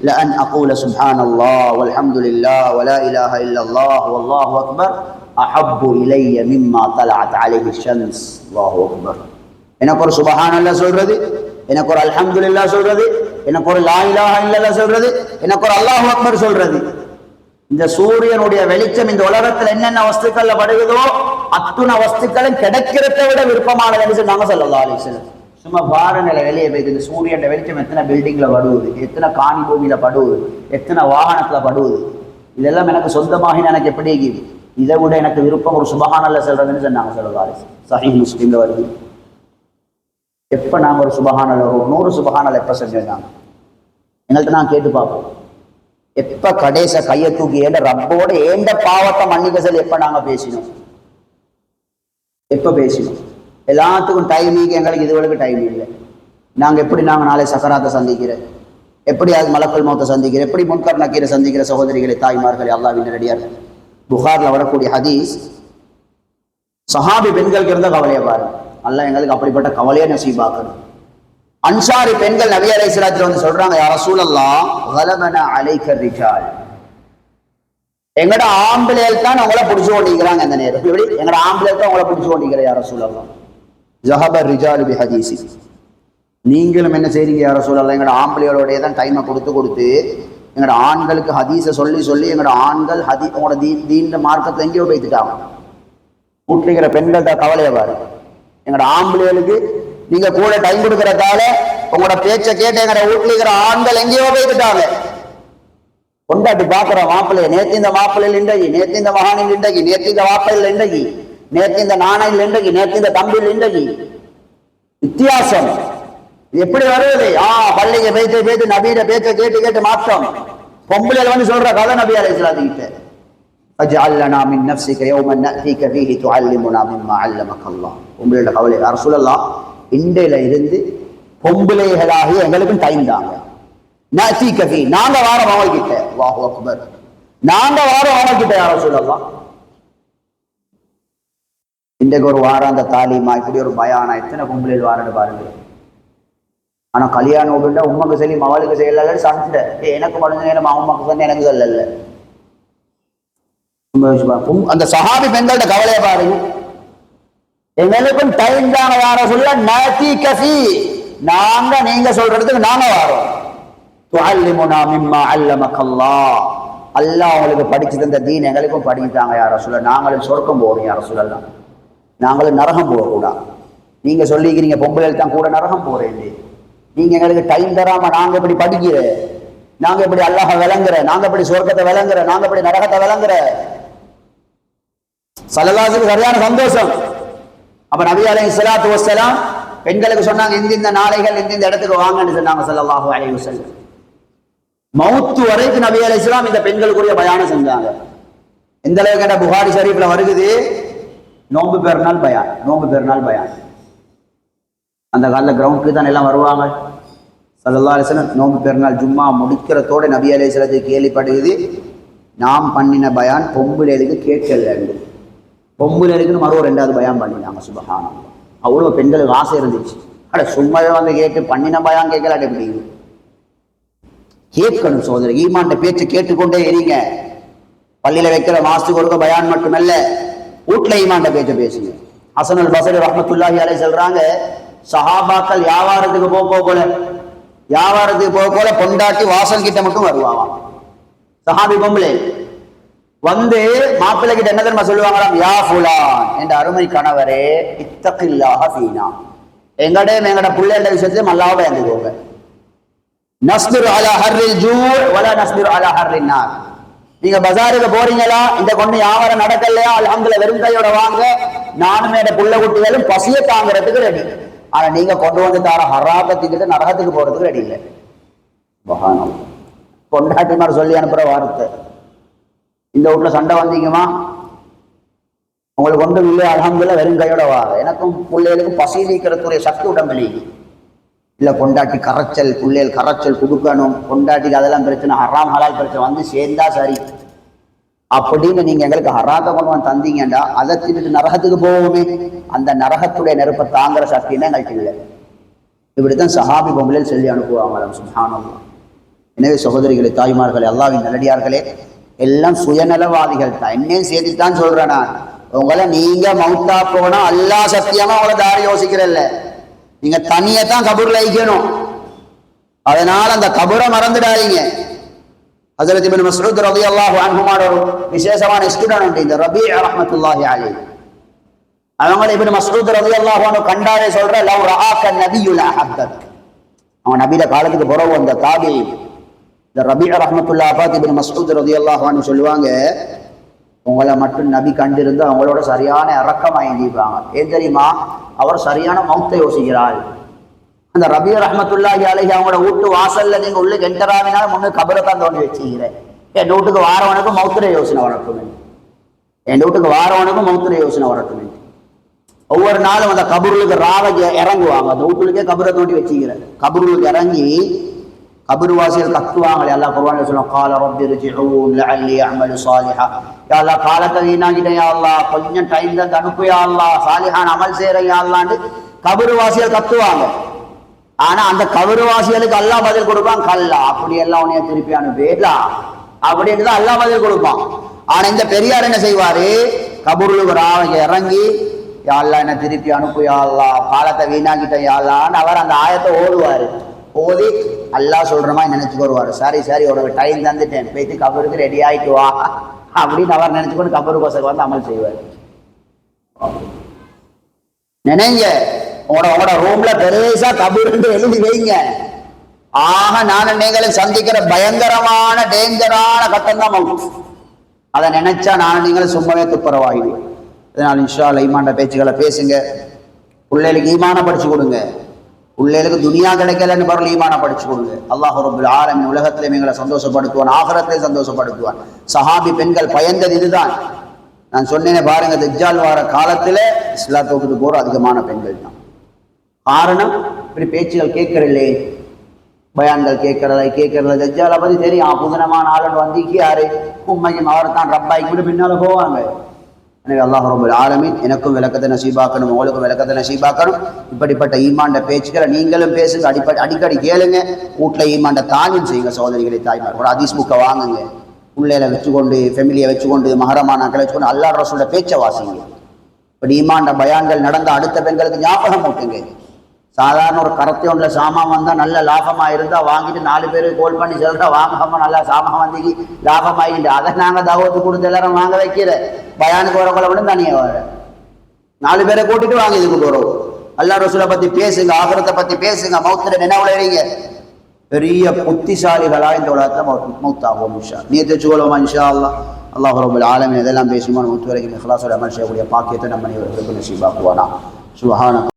லஅன் அகூல சுப்ஹானல்லாஹ் வல்ஹம்துலில்லாஹ் வலா இலாஹ இல்லல்லாஹ் வல்லாஹு அக்பர் அஹப்பு இலைய மிம்மா தலஅத் அலைஹி ஷம்ஸ். அல்லாஹு அக்பர். எனக்கு ஒரு சுப்ஹானல்லாஹ் சொல்றது, எனக்கு ஒரு அல்ஹம்துலில்லாஹ் சொல்றது, எனக்கு ஒரு லா இலாஹ இல்லல்லாஹ் சொல்றது, எனக்கு ஒரு அல்லாஹு அக்பர் சொல்றது. இந்த சூரியனுடைய வெளிச்சம் இந்த உலகத்துல என்னென்ன வஸ்துக்கள்ல படுகிறதோ அத்துணை வஸ்துக்களும் கிடைக்கிறத விட விருப்பமானதுன்னு சொன்னாங்க ஸல்லல்லாஹு அலைஹி வஸல்லம். சும்மா பாருங்கள வெளியே போயிட்டு இந்த சூரியன் வெளிச்சம் எத்தனை பில்டிங்ல படுவது, எத்தனை காணி பூமியில படுவது, எத்தனை வாகனத்துல படுவது, இதெல்லாம் எனக்கு சொந்தமாக எனக்கு எப்படி இதை விட எனக்கு விருப்பம் ஒரு சுபஹானல்லாஹ் சொல்றதுன்னு சொன்னாங்க ஸல்லல்லாஹு அலைஹி வஸல்லம். சஹீஹ் முஸ்லிம்ல வருது. எப்ப நாங்க ஒரு சுபஹானல்லாஹ் ஒரு 100 சுபஹானல்லாஹ் எப்ப செஞ்சாங்க எங்கள்கிட்ட நான் கேட்டு பார்ப்போம். எப்ப கடைச கையை தூக்கி ஏண்ட ரப்போட ஏண்ட பாவத்தை மன்னிக்க சொல்லி எப்ப நாங்க பேசினோம், எப்ப பேசினோம்? எல்லாத்துக்கும் டைமிங்கு, எங்களுக்கு இதுவரைக்கும் டைம் இல்லை. நாங்க எப்படி நாளை சக்கராத்தை சந்திக்கிறேன், எப்படி அது மலக்கல் மௌத்தை சந்திக்கிறேன், எப்படி முன்கர் நக்கீரை சந்திக்கிற சகோதரிகளை தாய்மார்களை அல்லாஹ்வின் நல்லடியார்கள். புகார்ல வரக்கூடிய ஹதீஸ், சஹாபி பெண்களுக்கு இருந்த கவலையை பாருங்க. அல்லாஹ் எங்களுக்கு அப்படிப்பட்ட கவலையை நசீபாக்கணும். அன்சாரி பெண்கள் நபி அலைஹிஸ்ஸலாத்துல வந்து சொல்றாங்க, யா ரசூலல்லாஹ் கலபனா அலைக ரிஜால், எங்கட ஆம்பளைகள் தான் உங்களை பிடிச்சு கொண்டிருக்கிறாங்க. அந்த நேரம் எப்படி எங்கட ஆம்பளைகள் தான் உங்களை பிடிச்சு கொண்டிருக்கிற யா ரசூலல்லாஹ். ஸஹப ரிஜாலு பிஹதீஸி, நீங்களும் என்ன செய்றீங்க யா ரசூலல்லாஹ்? எங்கட ஆம்பளைகளோடய தான் டைமை கொடுத்து எங்கட ஆண்களுக்கு ஹதீஸை சொல்லி எங்கட ஆண்கள் உங்களோட தீண்ட மார்க்கத்தை எங்கேயோ போய்த்துட்டாங்க. கூட்டுகிற பெண்கள்கிட்ட கவலையை பாரு. எங்கட ஆம்பளைகளுக்கு நீங்க கூட டைம் கொடுக்கறதால உங்களோட பேச்சை கேட்டு எங்கட வீட்டுல இருக்கிற ஆண்கள் எங்கேயோ போய்த்துட்டாங்க. கொண்டாட்டி பாக்குற மாப்பிள்ளைய, நேற்று இந்த மாப்பிள்ளையில் இண்டகி, நேற்று இந்த மகானில் இண்டகி, நேற்று இந்த மாப்பிள்ளையில் இண்டகி, நேற்று இந்த நாணையில் இண்டகி, நேற்று இந்த தம்பியில் இண்டகி. வித்தியாசம் எப்படி வருவது? பள்ளிக்கு பேச்சு நபியிட பேச்சை கேட்டு மாற்றம். பொம்பளையில வந்து சொல்ற கதை நபி அலைஹிஸ்ஸலாத்து கிட்ட, அஜ்அல்னா மின் நஃப்ஸிக யௌமன் நஅதீக ஃபீஹி துஅல்லிமுனா மிம்மா அல்லமக அல்லாஹ். பொம்பளையில கவலை, யா ரசூலல்லாஹ் இண்டையில இருந்து பொம்பளைகளாகி எங்களுக்கும் டைம் தாங்க. நஅதீக ஃபீ, நாங்க வாரம் அவங்ககிட்ட. அல்லாஹு அக்பர். நாங்க வாரம் அவங்கிட்ட யாரோ சொல்லலாம். இன்றைக்கு ஒரு வாரம் அந்த தாலிமா இப்படி ஒரு பயானா எத்தனை பொம்பளையில் வாரன்னு பாருங்க. ஆனா கல்யாணம் விட்டுட்டா உண்மைக்கு சரி மகளுக்கு செய்யல சண்டை. எனக்கு முடிஞ்ச நேரம் அம்மாக்கு சொன்ன எனக்கு சொல்லல. அந்த சஹாபி பெண்கள்ட்ட கவலையை பாருங்க. எங்களுக்கும் டைம் தாங்க யார சொல்ல நதி கஃபி, நாங்க நீங்க சொல்றதுக்கு நாங்க வாரோம். துஅல்லிமுனா மிம்மா அல்லமக்கல்லாஹ், அல்லாஹ் உங்களுக்கு படிச்சு தந்த தீன் எங்களுக்கும் படிச்சுட்டாங்க யார சொல்ல. நாங்களும் சொர்க்கம் போறோம் யார சொல்லலாம். நாங்களும் நரகம் போகக்கூடாது. நீங்க சொல்லிக்கிறீங்க பொம்பளைகள் தான் கூட நரகம் போறேன். நீங்க எங்களுக்கு டைம் தராம நாங்க இப்படி படிக்கிற, நாங்க இப்படி அல்லாஹ் விளங்குற, நாங்க இப்படி சொர்க்கத்தை விளங்குற, நாங்க இப்படி நரகத்தை விளங்குற. ஸல்லல்லாஹு சரியான சந்தோஷம். அப்ப நபி அலைஹிஸ்ஸலாத்து வஸ்ஸலாம் பெண்களுக்கு சொன்னாங்க, இந்த நாளைகள் இந்த இடத்துக்கு வாங்கன்னு சொன்னாங்க ஸல்லல்லாஹு அலைஹி வஸல்லம். மௌத்து வரைக்கும் நபி அலைஹிஸ்ஸலாம் இந்த பெண்களுக்குரிய பயானம் செஞ்சாங்க. எந்த அளவுக்கு கேட்ட புகாரி ஷரீஃப்ல வருகுது, நோன்பு பெருநாள் பயான், நோன்பு பெருநாள் பயான். அந்த காலத்தில் கிரவுண்டுக்கு தான் எல்லாம் வருவாங்க. ஸல்லல்லாஹு அலைஹி வஸல்லம் நோன்பு பெருநாள் ஜும்மா முடிக்கிறதோட நபி அலைஹிஸ்ஸலாத்துக்கு கேள்விப்படுகிறது, நாம் பண்ணின பயான் பொம்புலேருக்கு கேட்கல. பொம்புலேருக்குன்னு மறுபடியும் ரெண்டாவது பயான் பண்ணினாங்க. சுபஹானல்லாஹ், அவ்வளோ பெண்களுக்கு ஆசை இருந்துச்சு. அட சும்மாவே வந்து கேட்டு பண்ணின பயான் கேட்கல எப்படி கேட்கணும். சோதரி ஈமான்ட பேச்சு கேட்டுக்கொண்டே இருங்க. பள்ளியில வைக்கிற மாசத்துக்கு ஒருக்க பயான் மட்டுமல்ல, வீட்டுல ஈமான்ட பேச்ச பேசுங்க. ஹஸன் அல் பஸரி ரஹ்மத்துல்லாஹி அலைஹி சொல்றாங்க, சஹாபாக்கள் வியாபாரத்துக்கு போக பொண்டாட்டி வாசல் கிட்ட மட்டும் வருவாங்க. சஹாபி பொம்பளை வந்து மாப்பிள்ளை கிட்ட என்ன தெரியுமா சொல்லுவாங்களாம், யா ஃபுலான், என்ற அருமை கணவரே, இத்தகில்லாஹ ஃபீனா, எங்கட பிள்ளைகள விஷயத்துல அல்லாஹ்வை பயந்துக்கோங்க. நஸ்பிரு அலா ஹர்ரில் ஜூ வலா நஸ்பிரு அலா ஹர்ரின் நார். நீங்க பஜாருக்கு போறீங்களா, இந்த கொண்டு வியாபாரம் நடக்கலையா, அல்ஹம்துலில்லாஹ் வெறும் கையோட வாங்க, நானும் என் புள்ள குட்டிகளும் பசிய தாங்கிறதுக்கு ரெடி. ஆனா நீங்க கொண்டு வந்து தார ஹராபத்துக்கிட்ட நரகத்துக்கு போறதுக்கு ரெடி இல்லை. பொண்டாட்டிமார் சொல்லி அனுப்புற வார்த்தை. இந்த வீட்டுல சண்டை வந்தீங்கம்மா, உங்களுக்கு ஒன்றும் இல்லை, அல்ஹம்துலில்லாஹ் வெறும் கையோட வாங்க, எனக்கும் பிள்ளைகளுக்கும் பசி நீக்கிறதுக்குரிய சக்தி உடம்புல இல்ல. பொண்டாட்டி கரைச்சல், பிள்ளைகள் கரைச்சல் கொடுக்கணும், பொண்டாட்டிக்கு அதெல்லாம் பிரச்சனை, ஹராம் ஹலால் பிரச்சனை வந்து சேர்ந்தா சரி அப்படின்னு நீங்க எங்களுக்கு ஹராத்தை கொண்டு வந்து தந்தீங்கடா, அதை திட்டு நரகத்துக்கு போவோமே, அந்த நரகத்துடைய நெருப்பை தாங்குற சக்தின்னா எங்களுக்கு இல்லை. இப்படித்தான் சஹாபி பொம்பளையில் சொல்லி அனுப்புவாங்களாம். சுப்ஹானல்லாஹ். எனவே சகோதரிகளே, தாய்மார்களே, அல்லாஹ்வின் நல்லடியார்களே, எல்லாம் சுயநலவாதிகள் தான். என்னையும் சேர்த்துத்தான் சொல்றேன் நான். உங்களை நீங்க மௌத்தா போனா அல்லாஹ் சத்தியமா உங்களை தாரி யோசிக்கிறல்ல, நீங்க தனியை தான் கபூர்ல வைக்கணும். அதனால அந்த கபூரை மறந்துடாதீங்க. ஹஜ்ரத் இப்னு மஸ்ஊத் ரலியல்லாஹு அன்ஹுவோட ஒரு விசேஷமான ஸ்டூடண்ட் உண்டு, இந்த ரபீ ரஹ்மத்துல்லாஹி அலைஹி. அவங்க இப்னு மஸ்ஊத் ரலியல்லாஹு அன்ஹு கண்டாரே சொல்ற, லவ் ரஆக நபியு லஅஹப்பக். அவன் நபியோட காலத்துக்கு பிறகு அந்த தாபி இந்த ரபீ ரஹ்மத்துல்லாஹி அலைஹி இப்னு மஸ்ஊத் ரலியல்லாஹு அன்ஹு சொல்லுவாங்க, உங்களை மட்டும் நபி கண்டிருந்து அவங்களோட சரியான இறக்கமாக எழுதிப்பாங்க. ஏன் தெரியுமா, அவர் சரியான மௌத்தை யோசிக்கிறாள். அந்த ரபீ ரஹ்மத்துல்லாஹி அலைஹி அவங்களோட வீட்டு வாசல்ல நீங்க உள்ள கெண்டராவினால முன்னு கபரை தான் தோண்டி வச்சுக்கிறேன். என் வீட்டுக்கு வாரவனுக்கும் மௌத்துரை யோசனை வரட்டும், என் வீட்டுக்கு வாரவனுக்கும் மௌத்துரை யோசனை வரட்டும். ஒவ்வொரு நாளும் அந்த கபூருக்கு ராவ இறங்குவாங்க, அந்த வீட்டுக்கே கபரை தோண்டி வச்சுக்கிறேன். கபூருக்கு இறங்கி கபர்வாசிகள் கத்துவாங்களே, அல்லாஹ் குர்ஆன்ல சொல்றான், கால ரப்பி ர்ஜிஊன் லஅல்லி அஅமலு ஸாலிஹா. யா அல்லாஹ், காலத்தை வீணாக்கிட்டேன் யா அல்லாஹ், கொஞ்சம் டைம் தான் அனுப்பு யா அல்லாஹ், சாலிஹான அமல் செய்றேன் யா அல்லாஹ்னு கபர்வாசிகள் கத்துவாங்க. ஆனா அந்த கபர்வாசிகளுக்கு அல்லாஹ் பதில் கொடுப்பான், கல்லா, அப்படி எல்லாம் உன்னைய திருப்பி அனுப்பேடா அப்படின்னு தான் அல்லாஹ் பதில் கொடுப்பான். ஆனா இந்த பெரியார் என்ன செய்வாரு, கபூருக்கு இறங்கி, யா அல்லாஹ் என்ன திருப்பி அனுப்பு யா அல்லாஹ், காலத்தை வீணாக்கிட்டேன் யா அல்லாஹ்னு அவர் அந்த ஆயத்தை ஓடுவாரு. ஓதி அல்லாஹ் சொல்றமா நினைச்சுக்கு வருவாரு. சரி சரி, உனக்கு டைம் தந்துட்டேன், போயிட்டு கபருக்கு ரெடி ஆயிட்டு வா அப்படின்னு அவர் நினைச்சுக்கொண்டு கபரு கோசக்கு வந்து அமல் செய்வார். நினைங்க, உங்களோட ரூம்ல பெருசா கபூர்ன்னு எழுதி வைங்க. ஆக நானும் நீங்களும் சந்திக்கிற பயங்கரமான டேஞ்சரான கட்டம் தான் மவுத். அதை நினைச்சா நானும் நீங்களும் சும்மாவே துப்புரவாகிடுவோம். அதனால இன்ஷா அல்லாஹ் ஈமான்ட பேச்சுக்களை பேசுங்க. பிள்ளைகளுக்கு ஈமான படிச்சு கொடுங்க. பிள்ளைகளுக்கு துனியா கிடைக்கலன்னு பரவாயில்ல, ஈமான படிச்சு கொடுங்க. அல்லாஹ் ரப்புல் ஆலமீன் உலகத்திலே எங்களை சந்தோஷப்படுத்துவான், ஆகிரத்தை சந்தோஷப்படுத்துவான். சஹாபி பெண்கள் பயந்தது இதுதான். நான் சொன்னேனே பாருங்க, தஜ்ஜால் வார காலத்துல இஸ்லாத்துக்கு போற அதிகமான பெண்கள் தான். காரணம், இப்படி பேச்சுகள் கேட்கறதில்லே. பயான்கள் கேட்கறத தஜ்ஜாலை பற்றி தெரியும். புதனமான ஆளுன்னு வந்திக்கு யாரு உண்மையும் அவர் தான் ரப்பாய்க்கு பின்னால் போவாங்க. எனவே அல்லாஹ் ரப்பல் ஆலமீன் எனக்கும் விளக்கத்தை நசீபாக்கணும், உங்களுக்கும் விளக்கத்தை நசீபாக்கணும். இப்படிப்பட்ட ஈமாண்ட பேச்சுக்களை நீங்களும் பேசுங்க, அடிக்கடி கேளுங்க. வீட்டில் ஈமாண்ட தாயும் செய்யுங்க சகோதரிகளை தாய்மார். ஒரு ஹதீஸ் புக்கை வாங்குங்க, பிள்ளையில வச்சுக்கொண்டு ஃபெமிலியை வச்சுக்கொண்டு மஹரமானாக்களை வச்சுக்கொண்டு அல்லாஹ் ரசூலோட பேச்சை வாசிங்க. இப்படி ஈமாண்ட பயான்கள் நடந்த அடுத்த பெண்களுக்கு ஞாபகம் ஊட்டுங்க. சாதாரண ஒரு கரத்தை ஒன்றில் சாமான் வந்தால் நல்ல லாபமாக இருந்தால் வாங்கிட்டு 4 பேருக்கு கோல் பண்ணி சொல்லிட்டா வாங்கம்மா நல்லா சாமான் வந்திக்கு லாபமாகிட்டு அதை நாங்கள் தகவத்து கொடுத்து எல்லாரும் வாங்க வைக்கிற பயானுக்கு வரவங்களை விட தனியாக வர 4 பேரை கூட்டிட்டு வாங்க இது கொண்டு வரும். அல்லாஹ் ரசூலை பற்றி பேசுங்க, ஆகிரத்தை பற்றி பேசுங்க, மௌத்துல நினைவுல இருங்க. பெரிய புத்திசாலிகளா இந்த உலகத்தில் மௌத்தாகும். நீ வச்சுக்கொள்வோமா இன்ஷா அல்லாஹ். அல்லாஹ் ரப்பல் ஆலமீன் இதெல்லாம் பேசுமா மூத்து வரைக்கும் இஹ்லாஸோட அமல் செய்யக்கூடிய பாக்கியத்தை நம்ம நசீபாக்குவானா. சுப்ஹானல்லாஹ்.